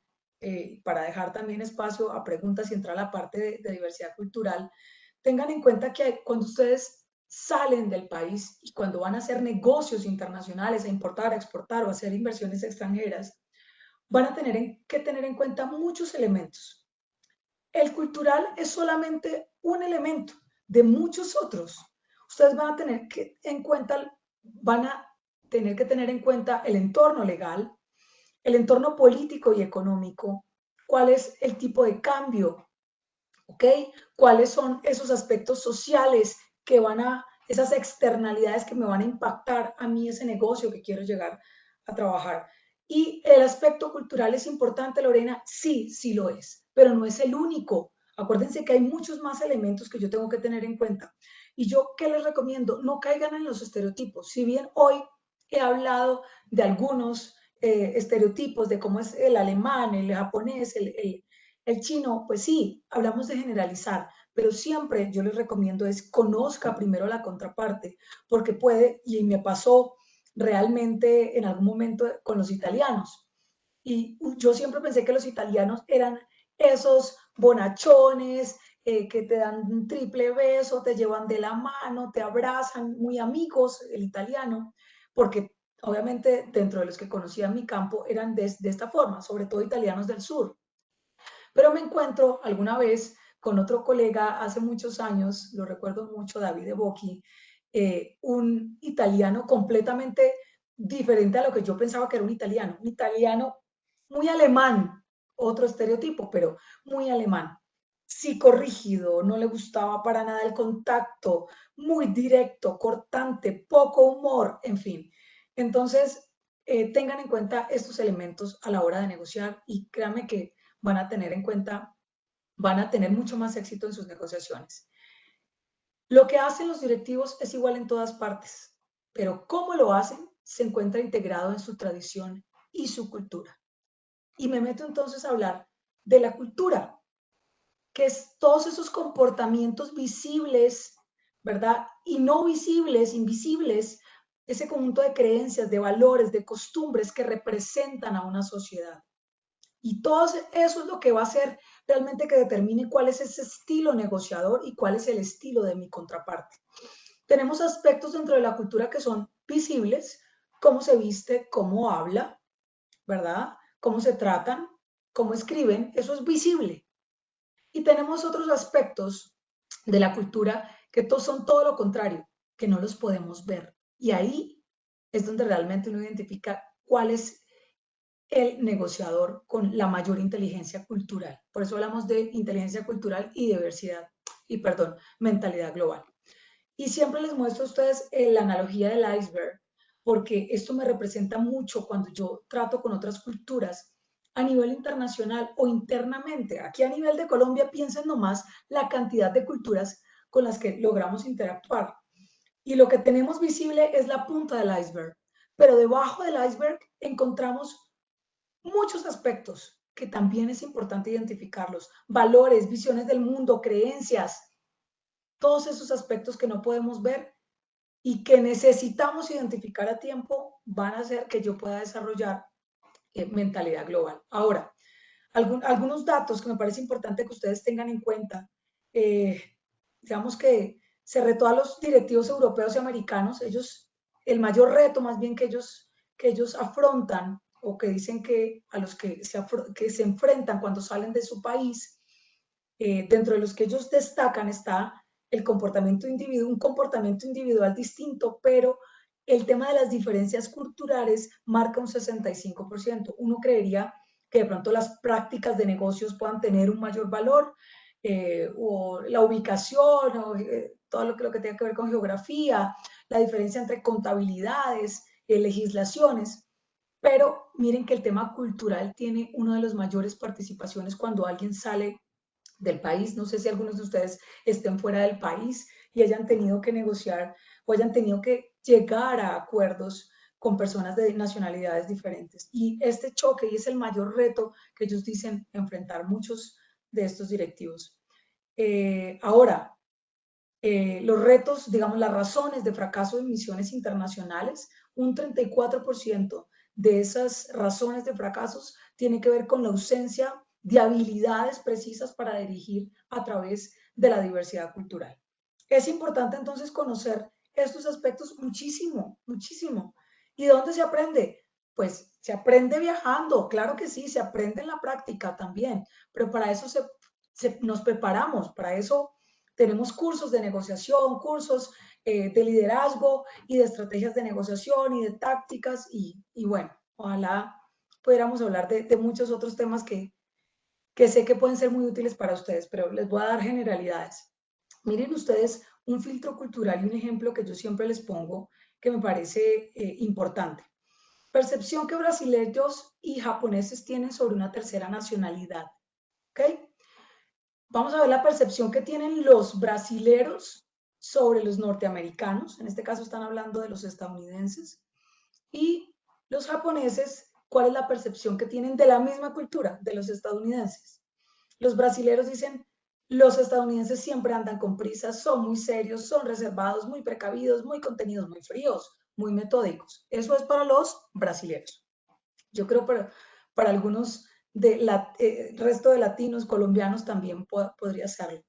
para dejar también espacio a preguntas y entrar a la parte de diversidad cultural, tengan en cuenta que cuando ustedes salen del país y cuando van a hacer negocios internacionales, a importar, a exportar o a hacer inversiones extranjeras, van a tener que tener en cuenta muchos elementos. El cultural es solamente un elemento de muchos otros. Ustedes van a tener que tener en cuenta el entorno legal, el entorno político y económico, cuál es el tipo de cambio, ¿ok? ¿Cuáles son esos aspectos sociales esas externalidades que me van a impactar a mí ese negocio que quiero llegar a trabajar? Y el aspecto cultural es importante, Lorena, sí, sí lo es, pero no es el único. Acuérdense que hay muchos más elementos que yo tengo que tener en cuenta. Y yo, ¿qué les recomiendo? No caigan en los estereotipos. Si bien hoy he hablado de algunos estereotipos de cómo es el alemán, el japonés, el chino, pues sí, hablamos de generalizar, pero siempre yo les recomiendo es conozca primero la contraparte, porque puede, y me pasó realmente en algún momento con los italianos. Y yo siempre pensé que los italianos eran esos bonachones que te dan un triple beso, te llevan de la mano, te abrazan, muy amigos, el italiano, porque obviamente dentro de los que conocía en mi campo eran de esta forma, sobre todo italianos del sur. Pero me encuentro alguna vez con otro colega hace muchos años, lo recuerdo mucho, Davide Bocchi, un italiano completamente diferente a lo que yo pensaba que era un italiano muy alemán, otro estereotipo, pero muy alemán, psicorrígido, no le gustaba para nada el contacto, muy directo, cortante, poco humor, en fin. Entonces, tengan en cuenta estos elementos a la hora de negociar y créanme que van a tener en cuenta, van a tener mucho más éxito en sus negociaciones. Lo que hacen los directivos es igual en todas partes, pero cómo lo hacen se encuentra integrado en su tradición y su cultura. Y me meto entonces a hablar de la cultura, que es todos esos comportamientos visibles, ¿verdad? Y no visibles, invisibles, ese conjunto de creencias, de valores, de costumbres que representan a una sociedad. Y todo eso es lo que va a hacer realmente que determine cuál es ese estilo negociador y cuál es el estilo de mi contraparte. Tenemos aspectos dentro de la cultura que son visibles, cómo se viste, cómo habla, ¿verdad? cómo se tratan, cómo escriben, eso es visible. Y tenemos otros aspectos de la cultura que son todo lo contrario, que no los podemos ver. Y ahí es donde realmente uno identifica cuál es el negociador con la mayor inteligencia cultural. Por eso hablamos de inteligencia cultural y diversidad, y perdón, mentalidad global. Y siempre les muestro a ustedes la analogía del iceberg, porque esto me representa mucho cuando yo trato con otras culturas a nivel internacional o internamente. Aquí a nivel de Colombia, piensen nomás la cantidad de culturas con las que logramos interactuar. Y lo que tenemos visible es la punta del iceberg, pero debajo del iceberg encontramos muchos aspectos que también es importante identificarlos. Valores, visiones del mundo, creencias, todos esos aspectos que no podemos ver y que necesitamos identificar a tiempo van a hacer que yo pueda desarrollar mentalidad global. Ahora, algunos datos que me parece importante que ustedes tengan en cuenta. Digamos que se retó a los directivos europeos y americanos. El mayor reto más bien que ellos afrontan o que dicen que a los que se enfrentan cuando salen de su país, dentro de los que ellos destacan está el comportamiento individual, un comportamiento individual distinto, pero el tema de las diferencias culturales marca un 65%. Uno creería que de pronto las prácticas de negocios puedan tener un mayor valor, o la ubicación, o todo lo que tenga que ver con geografía, la diferencia entre contabilidades, legislaciones, pero miren que el tema cultural tiene una de las mayores participaciones cuando alguien sale del país. No sé si algunos de ustedes estén fuera del país y hayan tenido que negociar o hayan tenido que llegar a acuerdos con personas de nacionalidades diferentes. Y este choque, y es el mayor reto que ellos dicen enfrentar muchos de estos directivos. Ahora, los retos, digamos, las razones de fracaso de misiones internacionales, un 34% de esas razones de fracasos tiene que ver con la ausencia de habilidades precisas para dirigir a través de la diversidad cultural. Es importante entonces conocer estos aspectos muchísimo, muchísimo. ¿Y de dónde se aprende? Pues se aprende viajando, claro que sí, se aprende en la práctica también, pero para eso nos preparamos, para eso tenemos cursos de negociación, cursos de liderazgo y de estrategias de negociación y de tácticas y bueno, ojalá pudiéramos hablar de muchos otros temas que sé que pueden ser muy útiles para ustedes, pero les voy a dar generalidades. Miren ustedes un filtro cultural y un ejemplo que yo siempre les pongo que me parece importante. Percepción que brasileños y japoneses tienen sobre una tercera nacionalidad. ¿Ok? Vamos a ver la percepción que tienen los brasileros sobre los norteamericanos. En este caso están hablando de los estadounidenses. Y los japoneses, ¿cuál es la percepción que tienen de la misma cultura de los estadounidenses? Los brasileros dicen, los estadounidenses siempre andan con prisas, son muy serios, son reservados, muy precavidos, muy contenidos, muy fríos, muy metódicos. Eso es para los brasileros. Yo creo para algunos del resto de latinos, colombianos también podría serlo.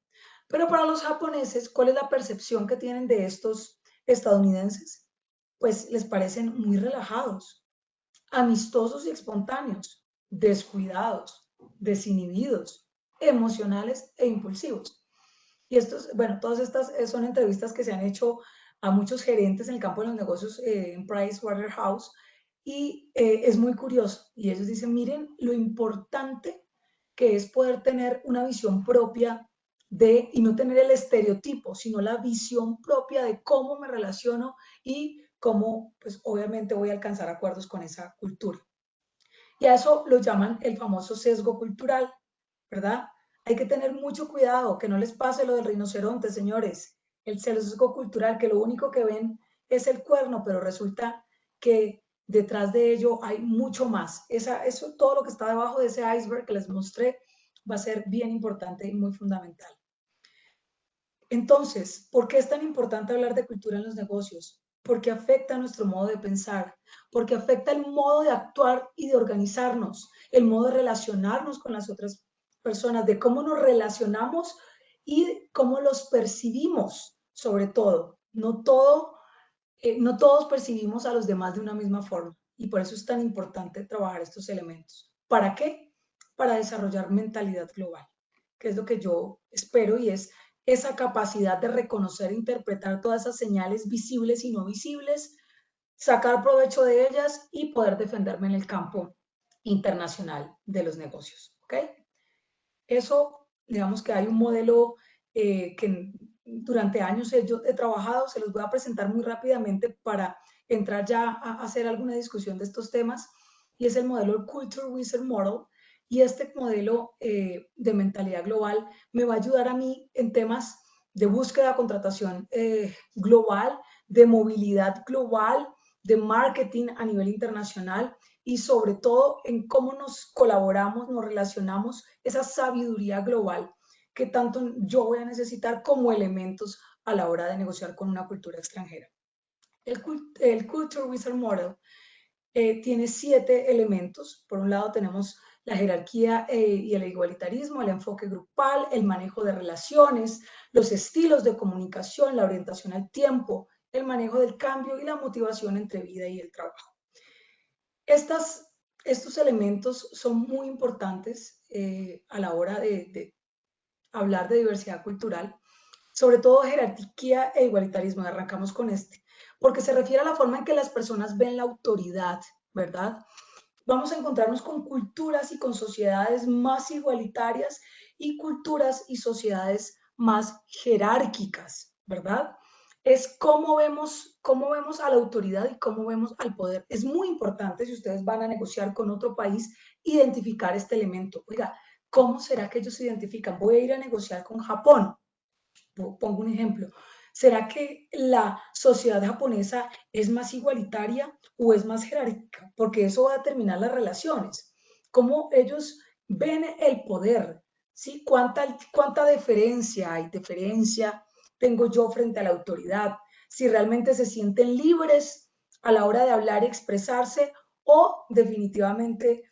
Pero para los japoneses, ¿cuál es la percepción que tienen de estos estadounidenses? Pues les parecen muy relajados, amistosos y espontáneos, descuidados, desinhibidos, emocionales e impulsivos. Y estos, bueno, todas estas son entrevistas que se han hecho a muchos gerentes en el campo de los negocios en Pricewaterhouse y es muy curioso. Y ellos dicen, miren lo importante que es poder tener una visión propia y no tener el estereotipo, sino la visión propia de cómo me relaciono y cómo, pues obviamente voy a alcanzar acuerdos con esa cultura. Y a eso lo llaman el famoso sesgo cultural, ¿verdad? Hay que tener mucho cuidado, que no les pase lo del rinoceronte, señores. El sesgo cultural, que lo único que ven es el cuerno, pero resulta que detrás de ello hay mucho más. Eso, todo lo que está debajo de ese iceberg que les mostré, va a ser bien importante y muy fundamental. Entonces, ¿por qué es tan importante hablar de cultura en los negocios? Porque afecta nuestro modo de pensar, porque afecta el modo de actuar y de organizarnos, el modo de relacionarnos con las otras personas, de cómo nos relacionamos y cómo los percibimos, sobre todo. No todos percibimos a los demás de una misma forma y por eso es tan importante trabajar estos elementos. ¿Para qué? Para desarrollar mentalidad global, que es lo que yo espero, y es esa capacidad de reconocer e interpretar todas esas señales visibles y no visibles, sacar provecho de ellas y poder defenderme en el campo internacional de los negocios. ¿Ok? Eso, digamos que hay un modelo que durante años yo he trabajado, se los voy a presentar muy rápidamente para entrar ya a hacer alguna discusión de estos temas, y es el modelo Culture Wizard Model. Y este modelo de mentalidad global me va a ayudar a mí en temas de búsqueda, contratación global, de movilidad global, de marketing a nivel internacional, y sobre todo en cómo nos colaboramos, nos relacionamos, esa sabiduría global que tanto yo voy a necesitar como elementos a la hora de negociar con una cultura extranjera. El Culture Wizard Model tiene 7 elementos. Por un lado tenemos la jerarquía y el igualitarismo, el enfoque grupal, el manejo de relaciones, los estilos de comunicación, la orientación al tiempo, el manejo del cambio y la motivación entre vida y el trabajo. Estos elementos son muy importantes a la hora de hablar de diversidad cultural, sobre todo jerarquía e igualitarismo. Arrancamos con este, porque se refiere a la forma en que las personas ven la autoridad, ¿verdad? Vamos a encontrarnos con culturas y con sociedades más igualitarias y culturas y sociedades más jerárquicas, ¿verdad? Es cómo vemos a la autoridad y cómo vemos al poder. Es muy importante, si ustedes van a negociar con otro país, identificar este elemento. Oiga, ¿cómo será que ellos se identifican? Voy a ir a negociar con Japón. Pongo un ejemplo. ¿Será que la sociedad japonesa es más igualitaria o es más jerárquica? Porque eso va a determinar las relaciones. ¿Cómo ellos ven el poder? ¿Sí? ¿Cuánta deferencia tengo yo frente a la autoridad? Si realmente se sienten libres a la hora de hablar y expresarse, o definitivamente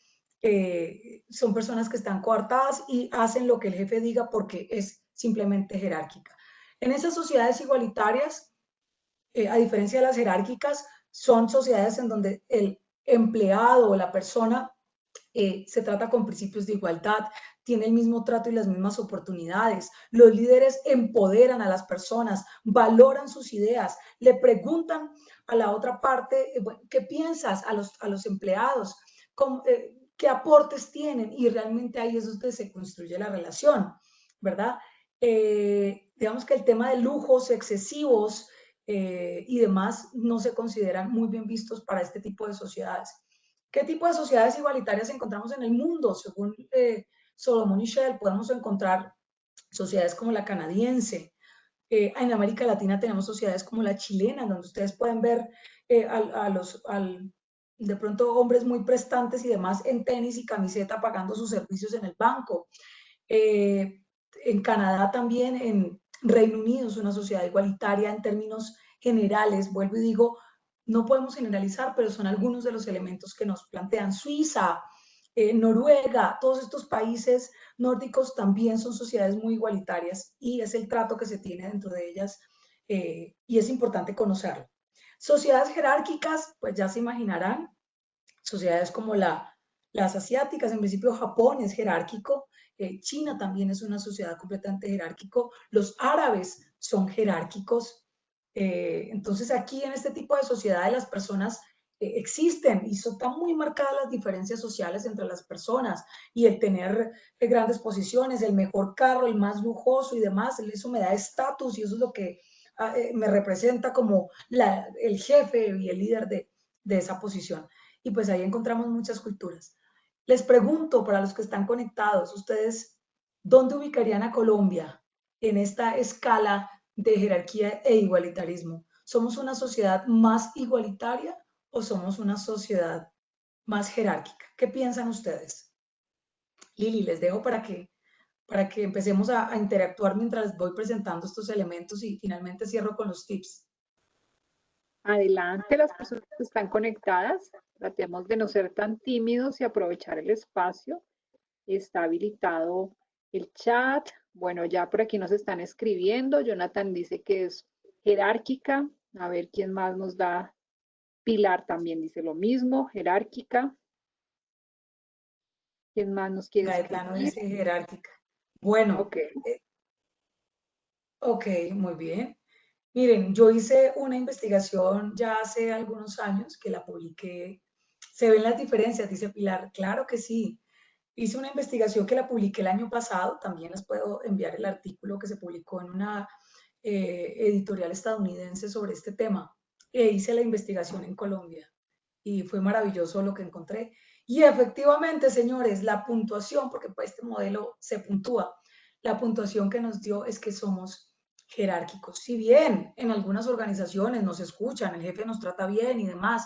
son personas que están coartadas y hacen lo que el jefe diga porque es simplemente jerárquica. En esas sociedades igualitarias, a diferencia de las jerárquicas, son sociedades en donde el empleado o la persona se trata con principios de igualdad, tiene el mismo trato y las mismas oportunidades. Los líderes empoderan a las personas, valoran sus ideas, le preguntan a la otra parte, ¿qué piensas? A los empleados, ¿qué aportes tienen? Y realmente ahí es donde se construye la relación, ¿verdad? Digamos que el tema de lujos excesivos y demás no se consideran muy bien vistos para este tipo de sociedades. ¿Qué tipo de sociedades igualitarias encontramos en el mundo? Según Solomon y Shell, podemos encontrar sociedades como la canadiense. En América Latina tenemos sociedades como la chilena, donde ustedes pueden ver de pronto hombres muy prestantes y demás en tenis y camiseta pagando sus servicios en el banco. En Canadá también, en Reino Unido es una sociedad igualitaria en términos generales. Vuelvo y digo, no podemos generalizar, pero son algunos de los elementos que nos plantean. Suiza, Noruega, todos estos países nórdicos también son sociedades muy igualitarias, y es el trato que se tiene dentro de ellas, y es importante conocerlo. Sociedades jerárquicas, pues ya se imaginarán, sociedades como las asiáticas. En principio Japón es jerárquico, China también es una sociedad completamente jerárquico, los árabes son jerárquicos. Entonces aquí en este tipo de sociedades las personas existen, y están muy marcadas las diferencias sociales entre las personas, y el tener grandes posiciones, el mejor carro, el más lujoso y demás, eso me da estatus, y eso es lo que me representa como el jefe y el líder de esa posición. Y pues ahí encontramos muchas culturas. Les pregunto, para los que están conectados, ustedes, ¿dónde ubicarían a Colombia en esta escala de jerarquía e igualitarismo? ¿Somos una sociedad más igualitaria o somos una sociedad más jerárquica? ¿Qué piensan ustedes? Lili, les dejo para que empecemos a interactuar mientras voy presentando estos elementos, y finalmente cierro con los tips. Adelante, las personas que están conectadas. Tratemos de no ser tan tímidos y aprovechar el espacio. Está habilitado el chat. Bueno, ya por aquí nos están escribiendo. Jonathan dice que es jerárquica. A ver quién más nos da. Pilar también dice lo mismo, jerárquica. ¿Quién más nos quiere Gaetano escribir? dice jerárquica. Bueno, Ok. ok, muy bien. Miren, yo hice una investigación ya hace algunos años que la publiqué. ¿Se ven las diferencias? Dice Pilar. Claro que sí. Hice una investigación que la publiqué el año pasado. También les puedo enviar el artículo que se publicó en una editorial estadounidense sobre este tema. Hice la investigación en Colombia y fue maravilloso lo que encontré. Y efectivamente, señores, la puntuación, porque pues este modelo se puntúa, la puntuación que nos dio es que somos jerárquicos. Si bien en algunas organizaciones nos escuchan, el jefe nos trata bien y demás,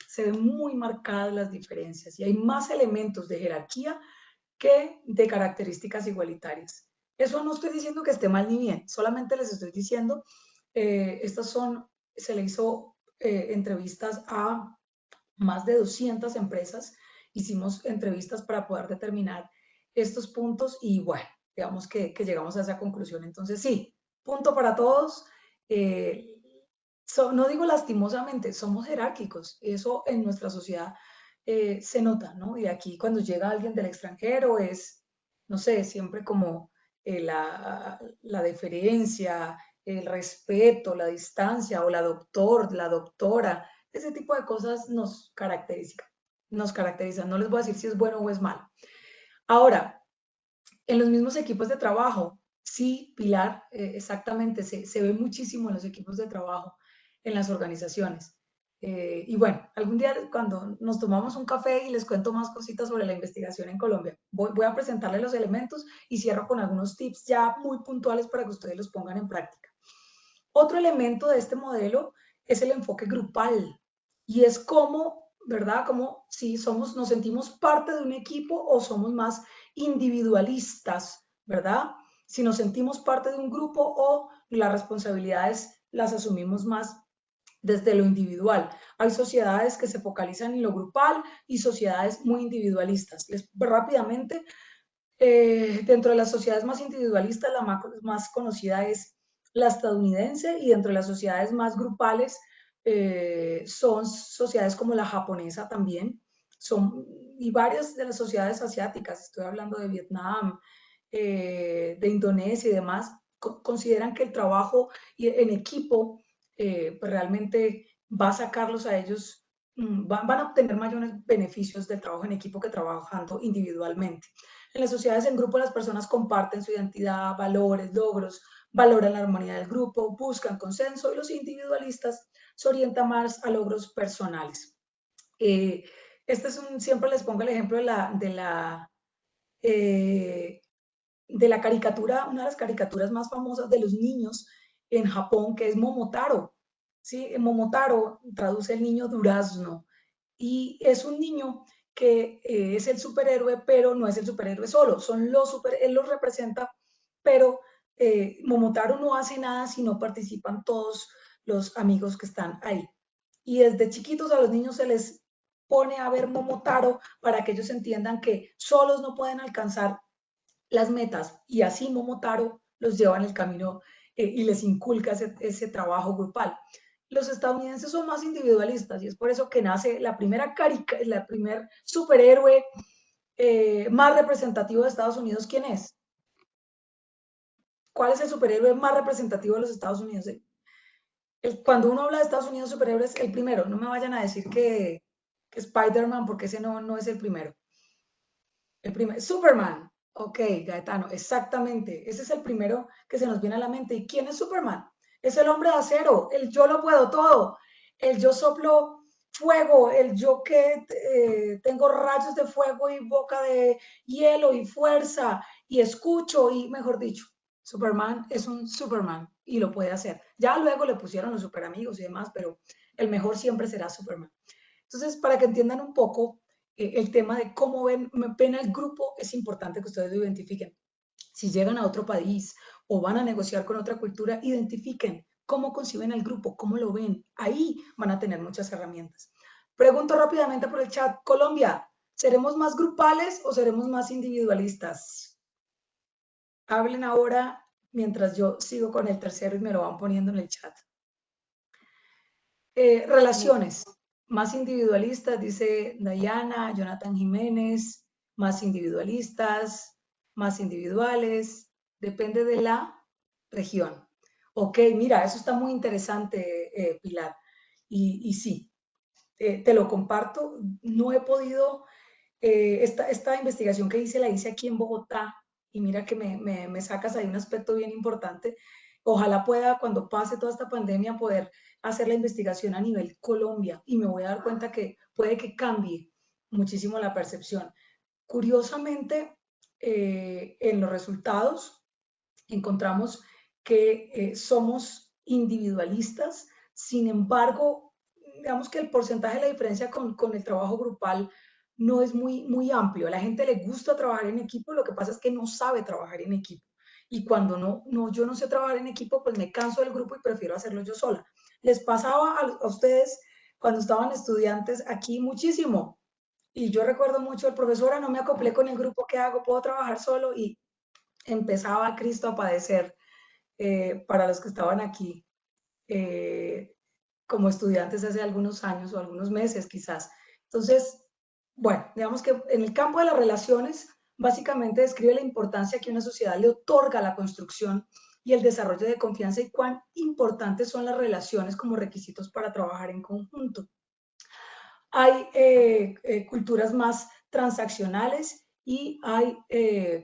se ven muy marcadas las diferencias y hay más elementos de jerarquía que de características igualitarias. Eso no estoy diciendo que esté mal ni bien, solamente les estoy diciendo, se le hizo entrevistas a más de 200 empresas, hicimos entrevistas para poder determinar estos puntos y bueno, digamos que llegamos a esa conclusión. Entonces sí, punto para todos. No digo lastimosamente, somos jerárquicos, eso en nuestra sociedad se nota, ¿no? Y aquí cuando llega alguien del extranjero es, no sé, siempre como la deferencia, el respeto, la distancia, o la doctor, la doctora, ese tipo de cosas nos caracterizan. No les voy a decir si es bueno o es malo. Ahora, en los mismos equipos de trabajo, sí, Pilar, exactamente, se ve muchísimo en los equipos de trabajo, en las organizaciones. Y bueno, algún día cuando nos tomamos un café y les cuento más cositas sobre la investigación en Colombia, voy a presentarles los elementos y cierro con algunos tips ya muy puntuales para que ustedes los pongan en práctica. Otro elemento de este modelo es el enfoque grupal y es como, ¿verdad? Como si nos sentimos parte de un equipo o somos más individualistas, ¿verdad? Si nos sentimos parte de un grupo o las responsabilidades las asumimos más desde lo individual. Hay sociedades que se focalizan en lo grupal y sociedades muy individualistas. Rápidamente, dentro de las sociedades más individualistas, la más conocida es la estadounidense, y dentro de las sociedades más grupales son sociedades como la japonesa también, y varias de las sociedades asiáticas, estoy hablando de Vietnam, de Indonesia y demás, consideran que el trabajo en equipo pues realmente va a sacarlos a ellos, van a obtener mayores beneficios del trabajo en equipo que trabajando individualmente. En las sociedades en grupo las personas comparten su identidad, valores, logros, valoran la armonía del grupo, buscan consenso, y los individualistas se orientan más a logros personales. Siempre les pongo el ejemplo de la caricatura, una de las caricaturas más famosas de los niños en Japón, que es Momotaro. ¿Sí? Momotaro traduce el niño durazno, y es un niño que es el superhéroe, pero no es el superhéroe solo, él los representa, pero Momotaro no hace nada si no participan todos los amigos que están ahí. Y desde chiquitos a los niños se les pone a ver Momotaro para que ellos entiendan que solos no pueden alcanzar las metas, y así Momotaro los lleva en el camino y les inculca ese trabajo grupal. Los estadounidenses son más individualistas, y es por eso que nace la primer superhéroe más representativo de Estados Unidos. ¿Quién es? ¿Cuál es el superhéroe más representativo de los Estados Unidos? Cuando uno habla de Estados Unidos, superhéroes, el primero, no me vayan a decir que Spider-Man, porque ese no es el primero. El primer, Superman. Ok, Gaetano, exactamente. Ese es el primero que se nos viene a la mente. ¿Y quién es Superman? Es el hombre de acero, el yo lo puedo todo, el yo soplo fuego, el yo que tengo rayos de fuego y boca de hielo y fuerza y escucho, y mejor dicho, Superman es un Superman y lo puede hacer. Ya luego le pusieron los super amigos y demás, pero el mejor siempre será Superman. Entonces, para que entiendan un poco el tema de cómo ven al grupo, es importante que ustedes lo identifiquen. Si llegan a otro país o van a negociar con otra cultura, identifiquen cómo conciben al grupo, cómo lo ven. Ahí van a tener muchas herramientas. Pregunto rápidamente por el chat. Colombia, ¿seremos más grupales o seremos más individualistas? Hablen ahora mientras yo sigo con el tercero y me lo van poniendo en el chat. Relaciones más individualistas, dice Dayana, Jonathan Jiménez, más individualistas, más individuales, depende de la región. Ok, mira, eso está muy interesante, Pilar. Y sí, te lo comparto. No he podido, esta investigación que hice la hice aquí en Bogotá y mira que me sacas ahí un aspecto bien importante. Ojalá pueda, cuando pase toda esta pandemia, poder hacer la investigación a nivel Colombia y me voy a dar cuenta que puede que cambie muchísimo la percepción. Curiosamente, en los resultados encontramos que somos individualistas, sin embargo, digamos que el porcentaje de la diferencia con el trabajo grupal no es muy amplio. A la gente le gusta trabajar en equipo, lo que pasa es que no sabe trabajar en equipo. Y cuando yo no sé trabajar en equipo, pues me canso del grupo y prefiero hacerlo yo sola. Les pasaba a ustedes cuando estaban estudiantes aquí muchísimo. Y yo recuerdo mucho, el profesora, no me acoplé con el grupo, ¿qué hago? ¿Puedo trabajar solo? Y empezaba Cristo a padecer para los que estaban aquí como estudiantes hace algunos años o algunos meses quizás. Entonces, bueno, digamos que en el campo de las relaciones, básicamente describe la importancia que una sociedad le otorga a la construcción y el desarrollo de confianza y cuán importantes son las relaciones como requisitos para trabajar en conjunto. Hay culturas más transaccionales y hay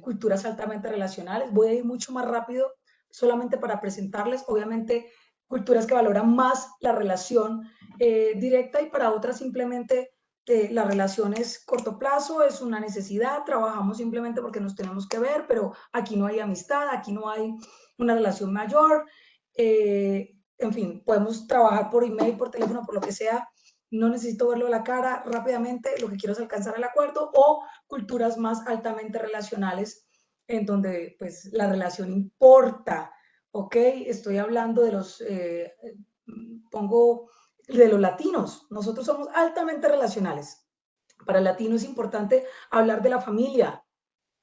culturas altamente relacionales. Voy a ir mucho más rápido solamente para presentarles, obviamente, culturas que valoran más la relación directa y para otras simplemente la relación es corto plazo, es una necesidad, trabajamos simplemente porque nos tenemos que ver, pero aquí no hay amistad, aquí no hay una relación mayor. En fin, podemos trabajar por email, por teléfono, por lo que sea, no necesito verlo a la cara rápidamente, lo que quiero es alcanzar el acuerdo, o culturas más altamente relacionales, en donde pues la relación importa, ¿ok? Estoy hablando de pongo de los latinos, nosotros somos altamente relacionales. Para el latino es importante hablar de la familia.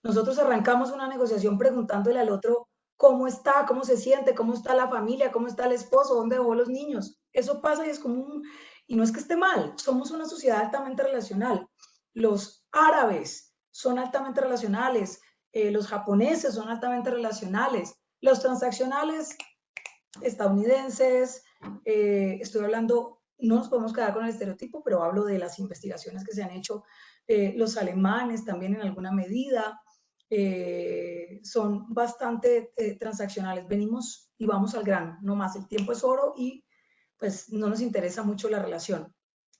Nosotros arrancamos una negociación preguntándole al otro cómo está, cómo se siente, cómo está la familia, cómo está el esposo, dónde dejó los niños. Eso pasa y es común. Y no es que esté mal, somos una sociedad altamente relacional. Los árabes son altamente relacionales, los japoneses son altamente relacionales, los transaccionales estadounidenses, estoy hablando, no nos podemos quedar con el estereotipo, pero hablo de las investigaciones que se han hecho, los alemanes también en alguna medida, son bastante transaccionales. Venimos y vamos al grano, no más, el tiempo es oro y pues no nos interesa mucho la relación.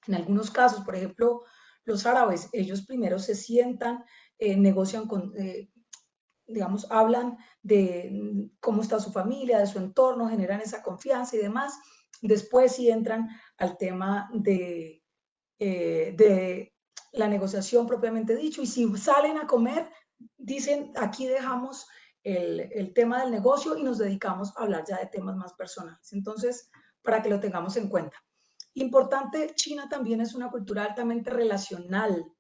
En algunos casos, por ejemplo, los árabes, ellos primero se sientan, negocian con, digamos, hablan de cómo está su familia, de su entorno, generan esa confianza y demás. Después sí entran al tema de la negociación propiamente dicho, y si salen a comer, dicen, aquí dejamos el tema del negocio y nos dedicamos a hablar ya de temas más personales. Entonces, para que lo tengamos en cuenta. Importante, China también es una cultura altamente relacional.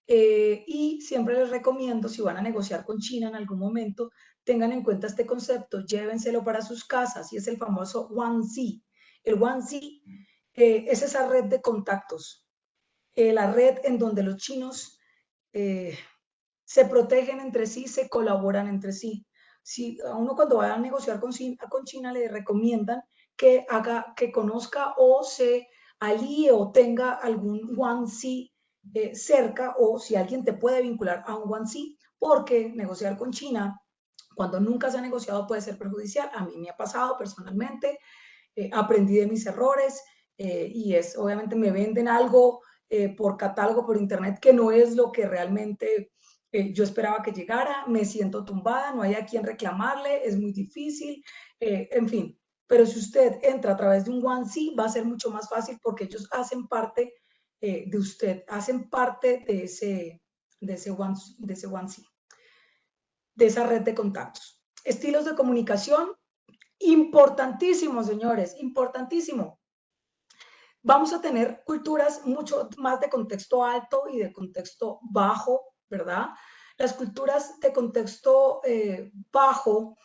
Y siempre les recomiendo, si van a negociar con China en algún momento, tengan en cuenta este concepto, llévenselo para sus casas, y es el famoso One-Z. El One-Z es esa red de contactos, la red en donde los chinos se protegen entre sí, se colaboran entre sí. Si a uno cuando va a negociar con China le recomiendan que que conozca o se alíe o tenga algún One-Z cerca, o si alguien te puede vincular a un One-Z, porque negociar con China cuando nunca se ha negociado puede ser perjudicial. A mí me ha pasado personalmente, aprendí de mis errores, y es, obviamente me venden algo por catálogo, por internet, que no es lo que realmente yo esperaba que llegara, me siento tumbada, no hay a quien reclamarle, es muy difícil, en fin. Pero si usted entra a través de un One-Z, va a ser mucho más fácil porque ellos hacen parte de usted, hacen parte de ese One-Z, de esa red de contactos. Estilos de comunicación, importantísimo, señores, importantísimo. Vamos a tener culturas mucho más de contexto alto y de contexto bajo, ¿verdad? Las culturas de contexto bajo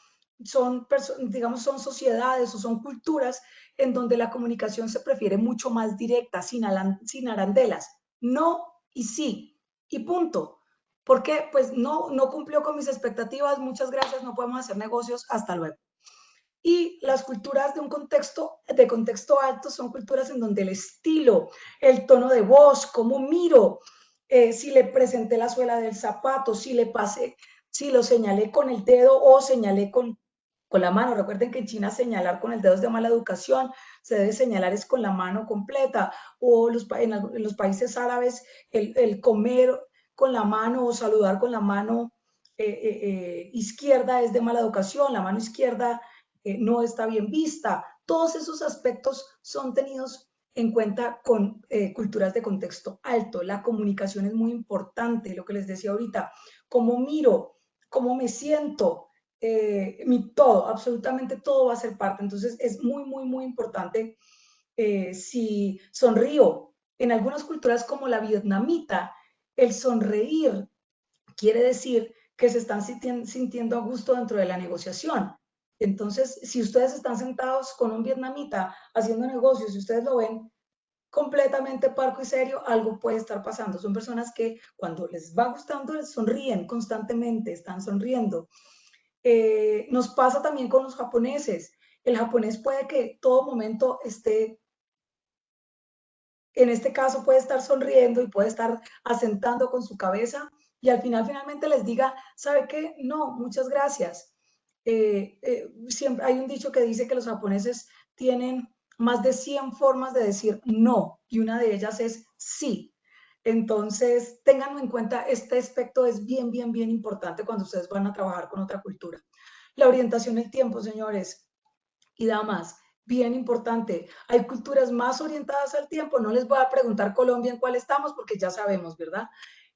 son, digamos, son sociedades o son culturas en donde la comunicación se prefiere mucho más directa, sin arandelas. No y sí, y punto. ¿Por qué? Pues no cumplió con mis expectativas, muchas gracias, no podemos hacer negocios, hasta luego. Y las culturas de contexto alto son culturas en donde el estilo, el tono de voz, cómo miro, si le presenté la suela del zapato, si le pasé, si lo señalé con el dedo o señalé con la mano. Recuerden que en China señalar con el dedo es de mala educación, se debe señalar es con la mano completa, o en los países árabes el comer con la mano o saludar con la mano izquierda es de mala educación, la mano izquierda no está bien vista. Todos esos aspectos son tenidos en cuenta con culturas de contexto alto. La comunicación es muy importante, lo que les decía ahorita, cómo miro, cómo me siento, todo, absolutamente todo va a ser parte. Entonces es muy, muy, muy importante si sonrío. En algunas culturas como la vietnamita, el sonreír quiere decir que se están sintiendo a gusto dentro de la negociación. Entonces, si ustedes están sentados con un vietnamita haciendo negocios y ustedes lo ven completamente parco y serio, algo puede estar pasando. Son personas que cuando les va gustando, les sonríen constantemente, están sonriendo. Nos pasa también con los japoneses. El japonés puede que todo momento esté, en este caso puede estar sonriendo y puede estar asentando con su cabeza y al final finalmente les diga, ¿sabe qué? No, muchas gracias. Siempre hay un dicho que dice que los japoneses tienen más de 100 formas de decir no y una de ellas es sí. Entonces, ténganlo en cuenta, este aspecto es bien, bien, bien importante cuando ustedes van a trabajar con otra cultura. La orientación del tiempo, señores y damas, bien importante. Hay culturas más orientadas al tiempo. No les voy a preguntar Colombia en cuál estamos porque ya sabemos, ¿verdad?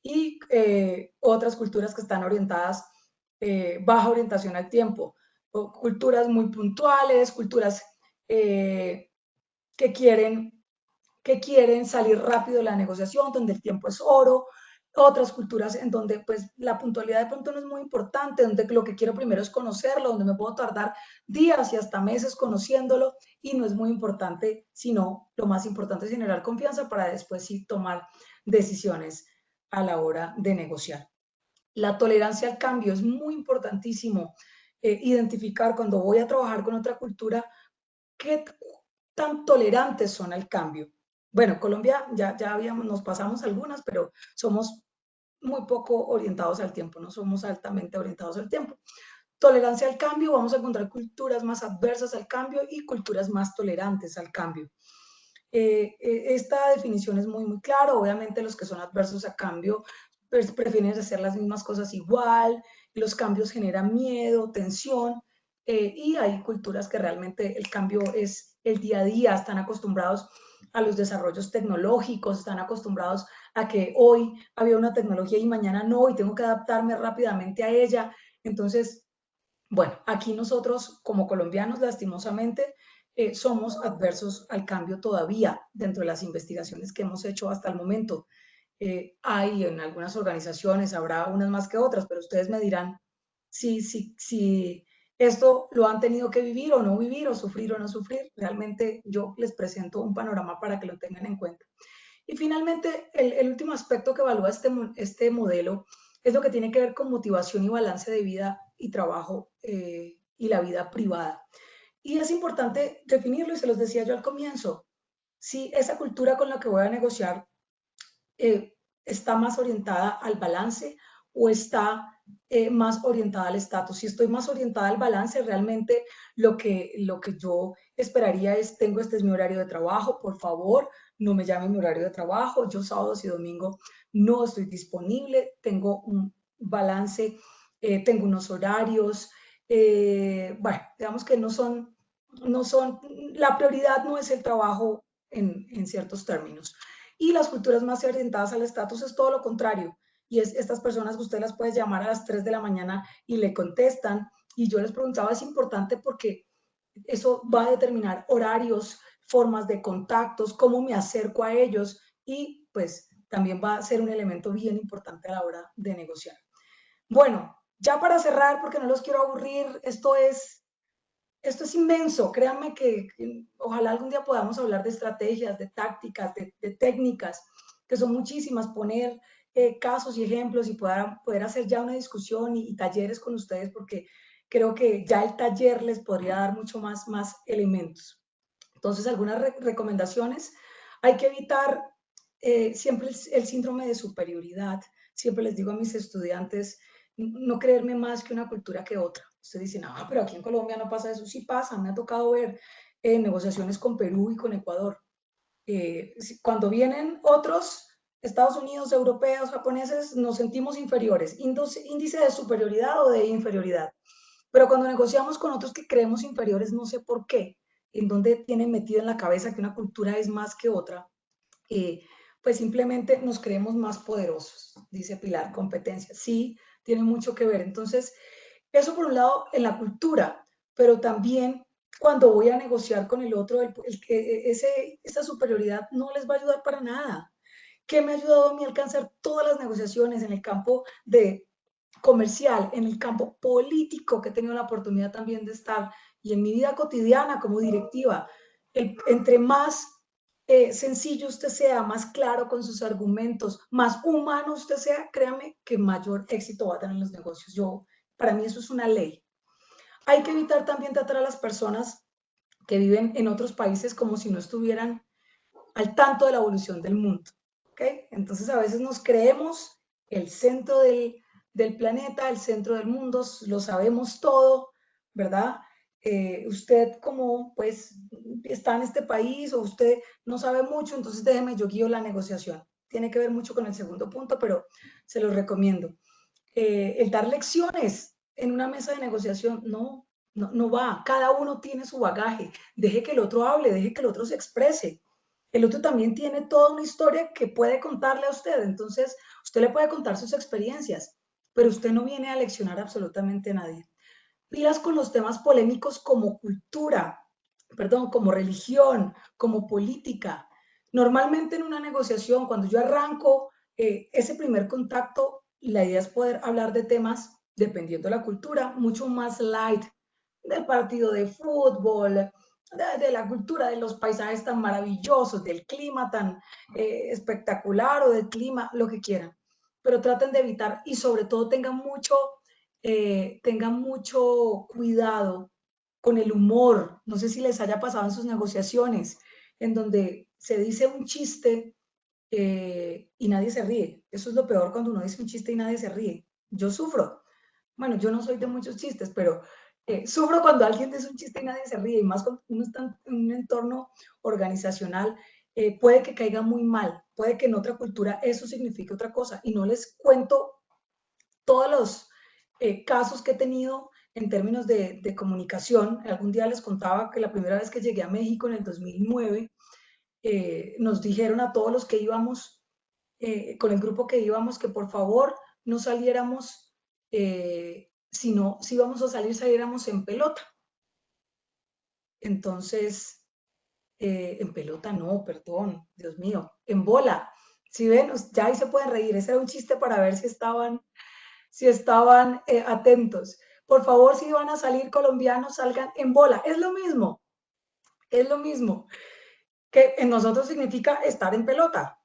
Y otras culturas que están orientadas, baja orientación al tiempo. O culturas muy puntuales, culturas que quieren salir rápido de la negociación, donde el tiempo es oro, otras culturas en donde pues la puntualidad de pronto no es muy importante, donde lo que quiero primero es conocerlo, donde me puedo tardar días y hasta meses conociéndolo y no es muy importante, sino lo más importante es generar confianza para después sí tomar decisiones a la hora de negociar. La tolerancia al cambio es muy importantísimo, identificar cuando voy a trabajar con otra cultura qué tan tolerantes son al cambio. Bueno, Colombia ya nos pasamos algunas, pero somos muy poco orientados al tiempo, no somos altamente orientados al tiempo. Tolerancia al cambio, vamos a encontrar culturas más adversas al cambio y culturas más tolerantes al cambio. Esta definición es muy, muy clara. Obviamente los que son adversos a cambio pues, prefieren hacer las mismas cosas igual, los cambios generan miedo, tensión, y hay culturas que realmente el cambio es el día a día, están acostumbrados a los desarrollos tecnológicos, están acostumbrados a que hoy había una tecnología y mañana no, y tengo que adaptarme rápidamente a ella. Entonces, bueno, aquí nosotros como colombianos, lastimosamente, somos adversos al cambio todavía dentro de las investigaciones que hemos hecho hasta el momento. Hay en algunas organizaciones, habrá unas más que otras, pero ustedes me dirán si esto lo han tenido que vivir o no vivir, o sufrir o no sufrir. Realmente yo les presento un panorama para que lo tengan en cuenta. Y finalmente, el último aspecto que evalúa este modelo es lo que tiene que ver con motivación y balance de vida y trabajo, y la vida privada. Y es importante definirlo, y se los decía yo al comienzo, si esa cultura con la que voy a negociar está más orientada al balance o está más orientada al estatus. Si estoy más orientada al balance, realmente lo que yo esperaría es, este es mi horario de trabajo, por favor, no me llame mi horario de trabajo, yo sábados y domingo no estoy disponible, tengo un balance, tengo unos horarios, bueno, digamos que no son, la prioridad no es el trabajo en ciertos términos. Y las culturas más orientadas al estatus es todo lo contrario. Y es estas personas que usted las puede llamar a las 3 de la mañana y le contestan. Y yo les preguntaba, es importante porque eso va a determinar horarios, formas de contactos, cómo me acerco a ellos y pues también va a ser un elemento bien importante a la hora de negociar. Bueno, ya para cerrar, porque no los quiero aburrir, esto es inmenso. Créanme que ojalá algún día podamos hablar de estrategias, de tácticas, de técnicas, que son muchísimas. Poner casos y ejemplos y poder hacer ya una discusión y talleres con ustedes, porque creo que ya el taller les podría dar mucho más elementos. Entonces, algunas recomendaciones. Hay que evitar siempre el síndrome de superioridad. Siempre les digo a mis estudiantes, no creerme más que una cultura que otra. Ustedes dicen, ah, pero aquí en Colombia no pasa eso. Sí pasa, me ha tocado ver negociaciones con Perú y con Ecuador. Cuando vienen otros, Estados Unidos, europeos, japoneses, nos sentimos inferiores. Índice de superioridad o de inferioridad. Pero cuando negociamos con otros que creemos inferiores, no sé por qué, en donde tienen metido en la cabeza que una cultura es más que otra, pues simplemente nos creemos más poderosos, dice Pilar, competencia. Sí, tiene mucho que ver. Entonces, eso por un lado en la cultura, pero también cuando voy a negociar con el otro, esa superioridad no les va a ayudar para nada. ¿Qué me ha ayudado a mí a alcanzar todas las negociaciones en el campo de comercial, en el campo político, que he tenido la oportunidad también de estar, y en mi vida cotidiana como directiva? Entre más sencillo usted sea, más claro con sus argumentos, más humano usted sea, créame que mayor éxito va a tener en los negocios. Para mí eso es una ley. Hay que evitar también tratar a las personas que viven en otros países como si no estuvieran al tanto de la evolución del mundo. ¿Okay? Entonces a veces nos creemos el centro del planeta, el centro del mundo, lo sabemos todo, ¿verdad? Usted como pues está en este país o usted no sabe mucho, entonces déjeme, yo guío la negociación. Tiene que ver mucho con el segundo punto, pero se los recomiendo. El dar lecciones en una mesa de negociación, no va. Cada uno tiene su bagaje. Deje que el otro hable, deje que el otro se exprese. El otro también tiene toda una historia que puede contarle a usted. Entonces, usted le puede contar sus experiencias, pero usted no viene a leccionar absolutamente a nadie. Pilas con los temas polémicos como cultura, perdón, como religión, como política. Normalmente en una negociación, cuando yo arranco ese primer contacto, la idea es poder hablar de temas, dependiendo de la cultura, mucho más light, del partido de fútbol, de la cultura, de los paisajes tan maravillosos, del clima tan espectacular o del clima, lo que quieran. Pero traten de evitar y sobre todo tengan mucho cuidado con el humor. No sé si les haya pasado en sus negociaciones, en donde se dice un chiste y nadie se ríe. Eso es lo peor cuando uno dice un chiste y nadie se ríe. Yo sufro. Bueno, yo no soy de muchos chistes, pero sufro cuando alguien dice un chiste y nadie se ríe, y más cuando uno está en un entorno organizacional, puede que caiga muy mal, puede que en otra cultura eso signifique otra cosa, y no les cuento todos los casos que he tenido en términos de comunicación. Algún día les contaba que la primera vez que llegué a México en el 2009, nos dijeron a todos los que íbamos, con el grupo que íbamos, que por favor no saliéramos, si íbamos a salir, saliéramos en pelota. Entonces, en pelota no, perdón, Dios mío, en bola. Si ven, ya ahí se pueden reír. Ese era un chiste para ver si estaban atentos. Por favor, si van a salir colombianos, salgan en bola. Es lo mismo, que en nosotros significa estar en pelota.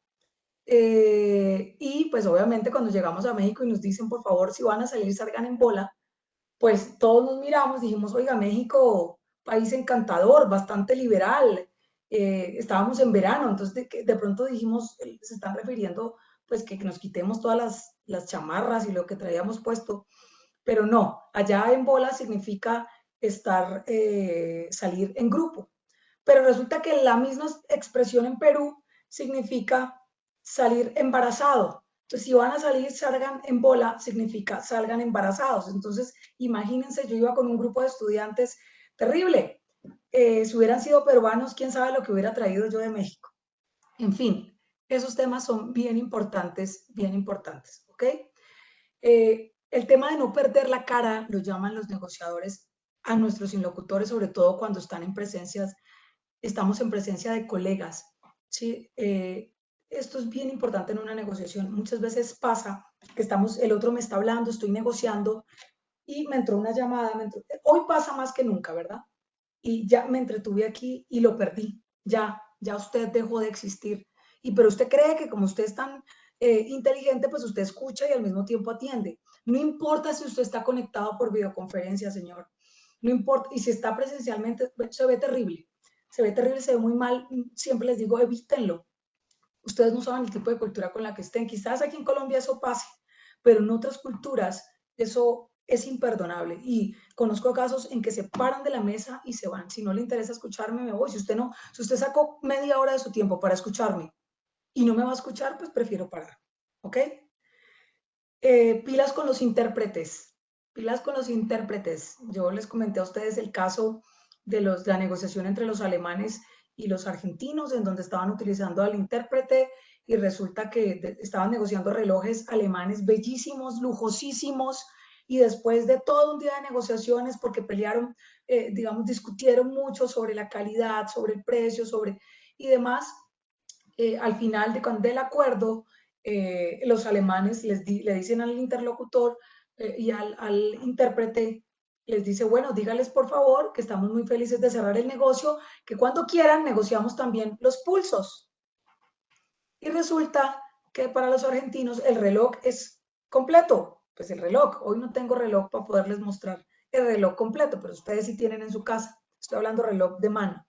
Y pues obviamente cuando llegamos a México y nos dicen, por favor, si van a salir, salgan en bola, pues todos nos miramos, dijimos, oiga, México, país encantador, bastante liberal, estábamos en verano, entonces de pronto dijimos, se están refiriendo pues que nos quitemos todas las chamarras y lo que traíamos puesto, pero no, allá en bola significa salir en grupo. Pero resulta que la misma expresión en Perú significa salir embarazado. Entonces, si van a salir, salgan en bola, significa salgan embarazados. Entonces, imagínense, yo iba con un grupo de estudiantes terrible. Si hubieran sido peruanos, quién sabe lo que hubiera traído yo de México. En fin, esos temas son bien importantes, ¿ok? El tema de no perder la cara, lo llaman los negociadores a nuestros interlocutores, sobre todo cuando estamos en presencia de colegas, ¿sí? Esto es bien importante en una negociación. Muchas veces pasa que el otro me está hablando, estoy negociando y me entró una llamada, hoy pasa más que nunca, ¿verdad? Y ya me entretuve aquí y lo perdí, ya usted dejó de existir. Pero usted cree que como usted es tan inteligente, pues usted escucha y al mismo tiempo atiende. No importa si usted está conectado por videoconferencia, señor. No importa, y si está presencialmente, se ve terrible. Se ve terrible, se ve muy mal. Siempre les digo, evítenlo. Ustedes no saben el tipo de cultura con la que estén. Quizás aquí en Colombia eso pase, pero en otras culturas eso es imperdonable. Y conozco casos en que se paran de la mesa y se van. Si no le interesa escucharme, me voy. Si usted sacó media hora de su tiempo para escucharme y no me va a escuchar, pues prefiero parar. ¿Ok? Pilas con los intérpretes. Pilas con los intérpretes. Yo les comenté a ustedes el caso de la negociación entre los alemanes y los argentinos, en donde estaban utilizando al intérprete y resulta que estaban negociando relojes alemanes bellísimos, lujosísimos, y después de todo un día de negociaciones, porque pelearon, digamos, discutieron mucho sobre la calidad, sobre el precio, y demás, al final del acuerdo, los alemanes le dicen al interlocutor y al intérprete, les dice, bueno, dígales por favor que estamos muy felices de cerrar el negocio, que cuando quieran negociamos también los pulsos. Y resulta que para los argentinos el reloj es completo. Pues el reloj, hoy no tengo reloj para poderles mostrar el reloj completo, pero ustedes sí tienen en su casa. Estoy hablando reloj de mano.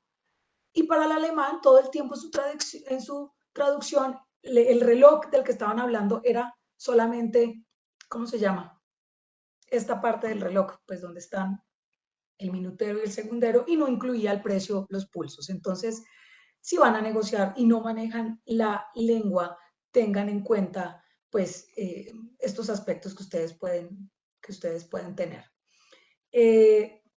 Y para el alemán, todo el tiempo en su traducción, el reloj del que estaban hablando era solamente, ¿cómo se llama? Esta parte del reloj, pues donde están el minutero y el segundero, y no incluía el precio, los pulsos. Entonces, si van a negociar y no manejan la lengua, tengan en cuenta, pues, estos aspectos que ustedes pueden tener.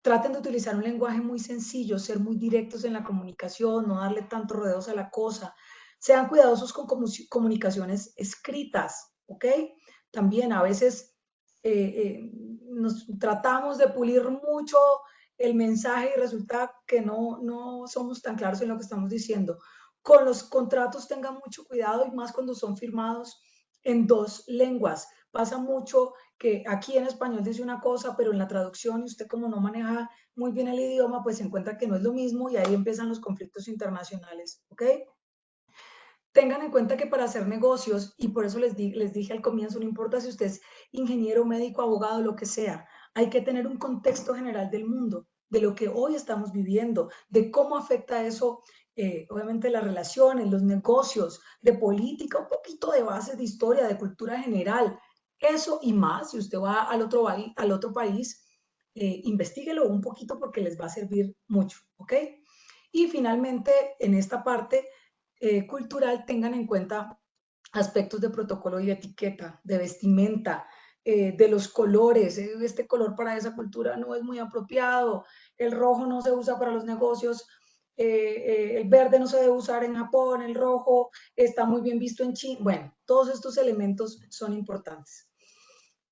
Traten de utilizar un lenguaje muy sencillo, ser muy directos en la comunicación, no darle tantos rodeos a la cosa. Sean cuidadosos con comunicaciones escritas, ¿ok? También a veces nos tratamos de pulir mucho el mensaje y resulta que no somos tan claros en lo que estamos diciendo. Con los contratos tengan mucho cuidado y más cuando son firmados en dos lenguas. Pasa mucho que aquí en español dice una cosa, pero en la traducción, y usted como no maneja muy bien el idioma, pues se encuentra que no es lo mismo y ahí empiezan los conflictos internacionales, ¿ok? Tengan en cuenta que para hacer negocios, y por eso les dije al comienzo, no importa si usted es ingeniero, médico, abogado, lo que sea, hay que tener un contexto general del mundo, de lo que hoy estamos viviendo, de cómo afecta eso, obviamente las relaciones, los negocios, de política, un poquito de bases de historia, de cultura general, eso y más. Si usted va al otro país, investíguelo un poquito porque les va a servir mucho, ¿ok? Y finalmente, en esta parte cultural, tengan en cuenta aspectos de protocolo y etiqueta, de vestimenta, de los colores. Este color para esa cultura no es muy apropiado, el rojo no se usa para los negocios, el verde no se debe usar en Japón, el rojo está muy bien visto en China. Bueno, todos estos elementos son importantes.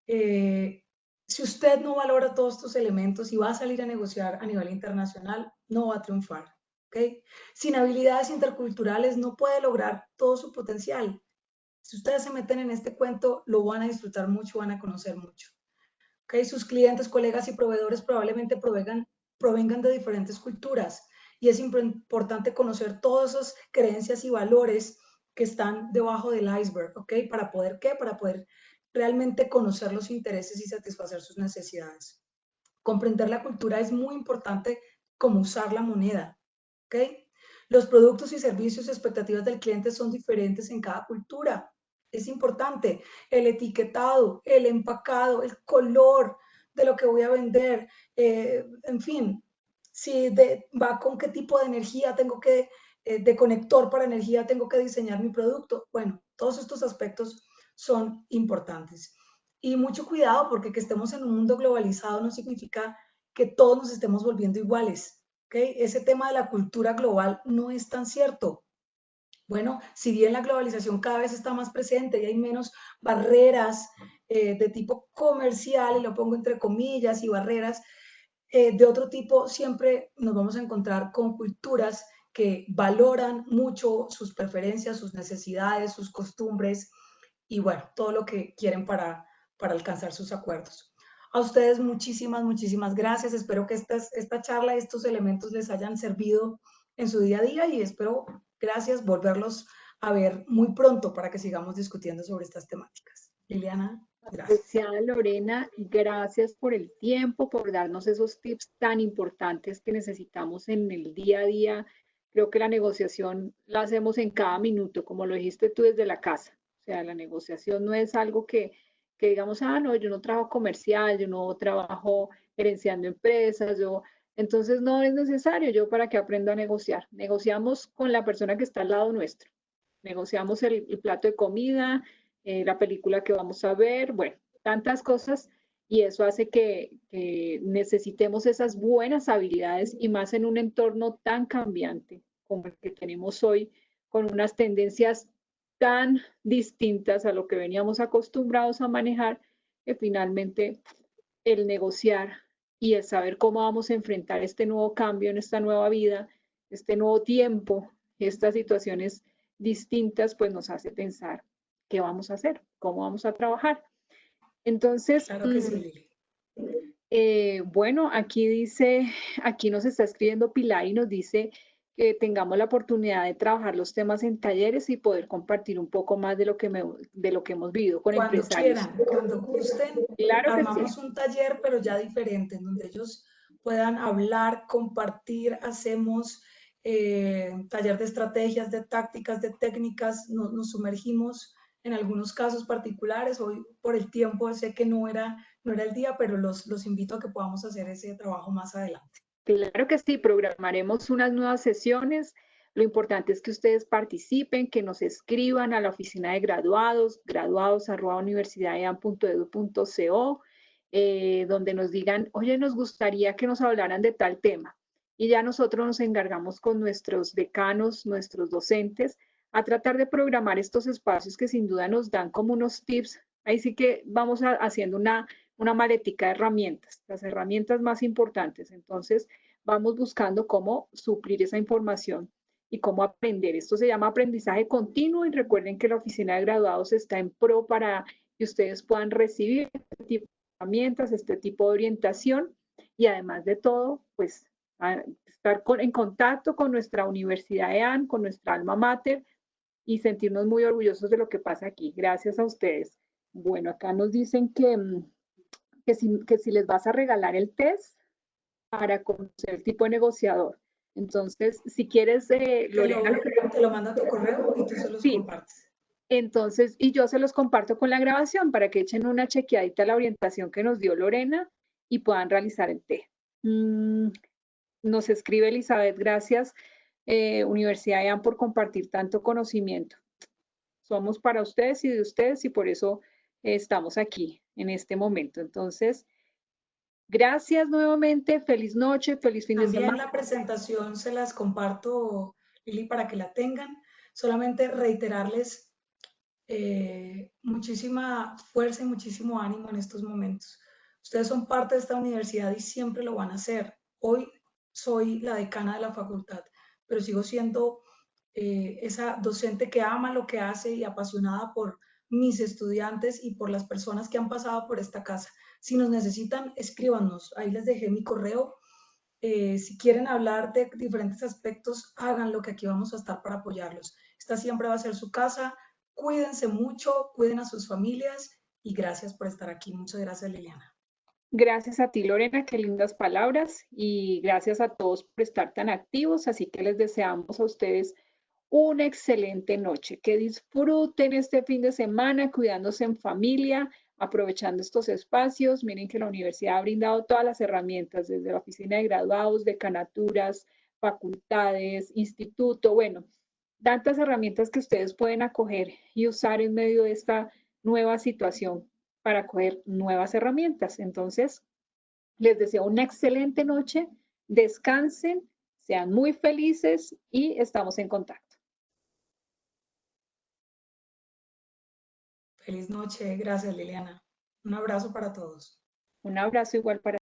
Si usted no valora todos estos elementos y va a salir a negociar a nivel internacional, no va a triunfar. ¿Okay? Sin habilidades interculturales no puede lograr todo su potencial. Si ustedes se meten en este cuento, lo van a disfrutar mucho, van a conocer mucho. ¿Okay? Sus clientes, colegas y proveedores probablemente provengan de diferentes culturas y es importante conocer todas esas creencias y valores que están debajo del iceberg, ¿ok? ¿Para poder qué? Para poder realmente conocer los intereses y satisfacer sus necesidades. Comprender la cultura es muy importante como usar la moneda, ¿ok? Los productos y servicios y expectativas del cliente son diferentes en cada cultura. Es importante el etiquetado, el empacado, el color de lo que voy a vender, en fin, si va con qué tipo de energía tengo que, de conector para energía tengo que diseñar mi producto. Bueno, todos estos aspectos son importantes. Y mucho cuidado porque que estemos en un mundo globalizado no significa que todos nos estemos volviendo iguales. ¿Okay? Ese tema de la cultura global no es tan cierto. Bueno, si bien la globalización cada vez está más presente y hay menos barreras de tipo comercial, y lo pongo entre comillas, y barreras de otro tipo, siempre nos vamos a encontrar con culturas que valoran mucho sus preferencias, sus necesidades, sus costumbres y bueno, todo lo que quieren para alcanzar sus acuerdos. A ustedes muchísimas gracias. Espero que esta charla, estos elementos les hayan servido en su día a día y espero, gracias, volverlos a ver muy pronto para que sigamos discutiendo sobre estas temáticas. Liliana, gracias. Apreciada Lorena, gracias por el tiempo, por darnos esos tips tan importantes que necesitamos en el día a día. Creo que la negociación la hacemos en cada minuto, como lo dijiste tú desde la casa. O sea, la negociación no es algo que digamos, ah, no, yo no trabajo comercial, yo no trabajo gerenciando empresas, yo, entonces no es necesario. Yo para qué aprendo a negociar. Negociamos con la persona que está al lado nuestro. Negociamos el plato de comida, la película que vamos a ver, bueno, tantas cosas y eso hace que necesitemos esas buenas habilidades y más en un entorno tan cambiante como el que tenemos hoy, con unas tendencias tan distintas a lo que veníamos acostumbrados a manejar, que finalmente el negociar y el saber cómo vamos a enfrentar este nuevo cambio en esta nueva vida, este nuevo tiempo, estas situaciones distintas, pues nos hace pensar qué vamos a hacer, cómo vamos a trabajar. Entonces, Claro que sí, Lili. bueno, aquí dice, aquí nos está escribiendo Pilar y nos dice que tengamos la oportunidad de trabajar los temas en talleres y poder compartir un poco más de lo que, de lo que hemos vivido con Cuando empresarios. quieran, cuando gusten, Claro que sí. armamos un taller, pero ya diferente, en donde ellos puedan hablar, compartir, hacemos taller de estrategias, de tácticas, de técnicas, nos sumergimos en algunos casos particulares. Hoy por el tiempo sé que no era el día, pero los invito a que podamos hacer ese trabajo más adelante. Claro que sí, programaremos unas nuevas sesiones. Lo importante es que ustedes participen, que nos escriban a la oficina de graduados, graduados@universidadean.edu.co, donde nos digan, oye, nos gustaría que nos hablaran de tal tema. Y ya nosotros nos encargamos con nuestros decanos, nuestros docentes, a tratar de programar estos espacios que sin duda nos dan como unos tips. Ahí sí que vamos haciendo una maletica de herramientas, las herramientas más importantes. Entonces, vamos buscando cómo suplir esa información y cómo aprender. Esto se llama aprendizaje continuo y recuerden que la oficina de graduados está en pro para que ustedes puedan recibir este tipo de herramientas, este tipo de orientación y además de todo, pues estar en contacto con nuestra universidad EAN, con nuestra alma mater y sentirnos muy orgullosos de lo que pasa aquí. Gracias a ustedes. Bueno, acá nos dicen que si les vas a regalar el test para conocer el tipo de negociador. Entonces, si quieres, Lorena, Te lo mando a tu correo y tú se los sí, compartes. entonces, y yo se los comparto con la grabación para que echen una chequeadita a la orientación que nos dio Lorena y puedan realizar el test. Nos escribe Elizabeth, gracias, Universidad EAN, por compartir tanto conocimiento. Somos para ustedes y de ustedes y por eso estamos aquí en este momento. Entonces, gracias nuevamente, feliz noche, feliz fin de También semana. la presentación se las comparto, Lili, para que la tengan. Solamente reiterarles muchísima fuerza y muchísimo ánimo en estos momentos. Ustedes son parte de esta universidad y siempre lo van a hacer. Hoy soy la decana de la facultad, pero sigo siendo esa docente que ama lo que hace y apasionada por mis estudiantes y por las personas que han pasado por esta casa. Si nos necesitan, escríbanos. Ahí les dejé mi correo. Si quieren hablar de diferentes aspectos, háganlo, que aquí vamos a estar para apoyarlos. Esta siempre va a ser su casa. Cuídense mucho, cuiden a sus familias y gracias por estar aquí. Muchas gracias, Liliana. Gracias a ti, Lorena, qué lindas palabras y gracias a todos por estar tan activos. Así que les deseamos a ustedes una excelente noche, que disfruten este fin de semana cuidándose en familia, aprovechando estos espacios. Miren que la universidad ha brindado todas las herramientas, desde la oficina de graduados, decanaturas, facultades, instituto, bueno, tantas herramientas que ustedes pueden acoger y usar en medio de esta nueva situación para coger nuevas herramientas. Entonces, les deseo una excelente noche, descansen, sean muy felices y estamos en contacto. Feliz noche. Gracias, Liliana. Un abrazo para todos. Un abrazo igual para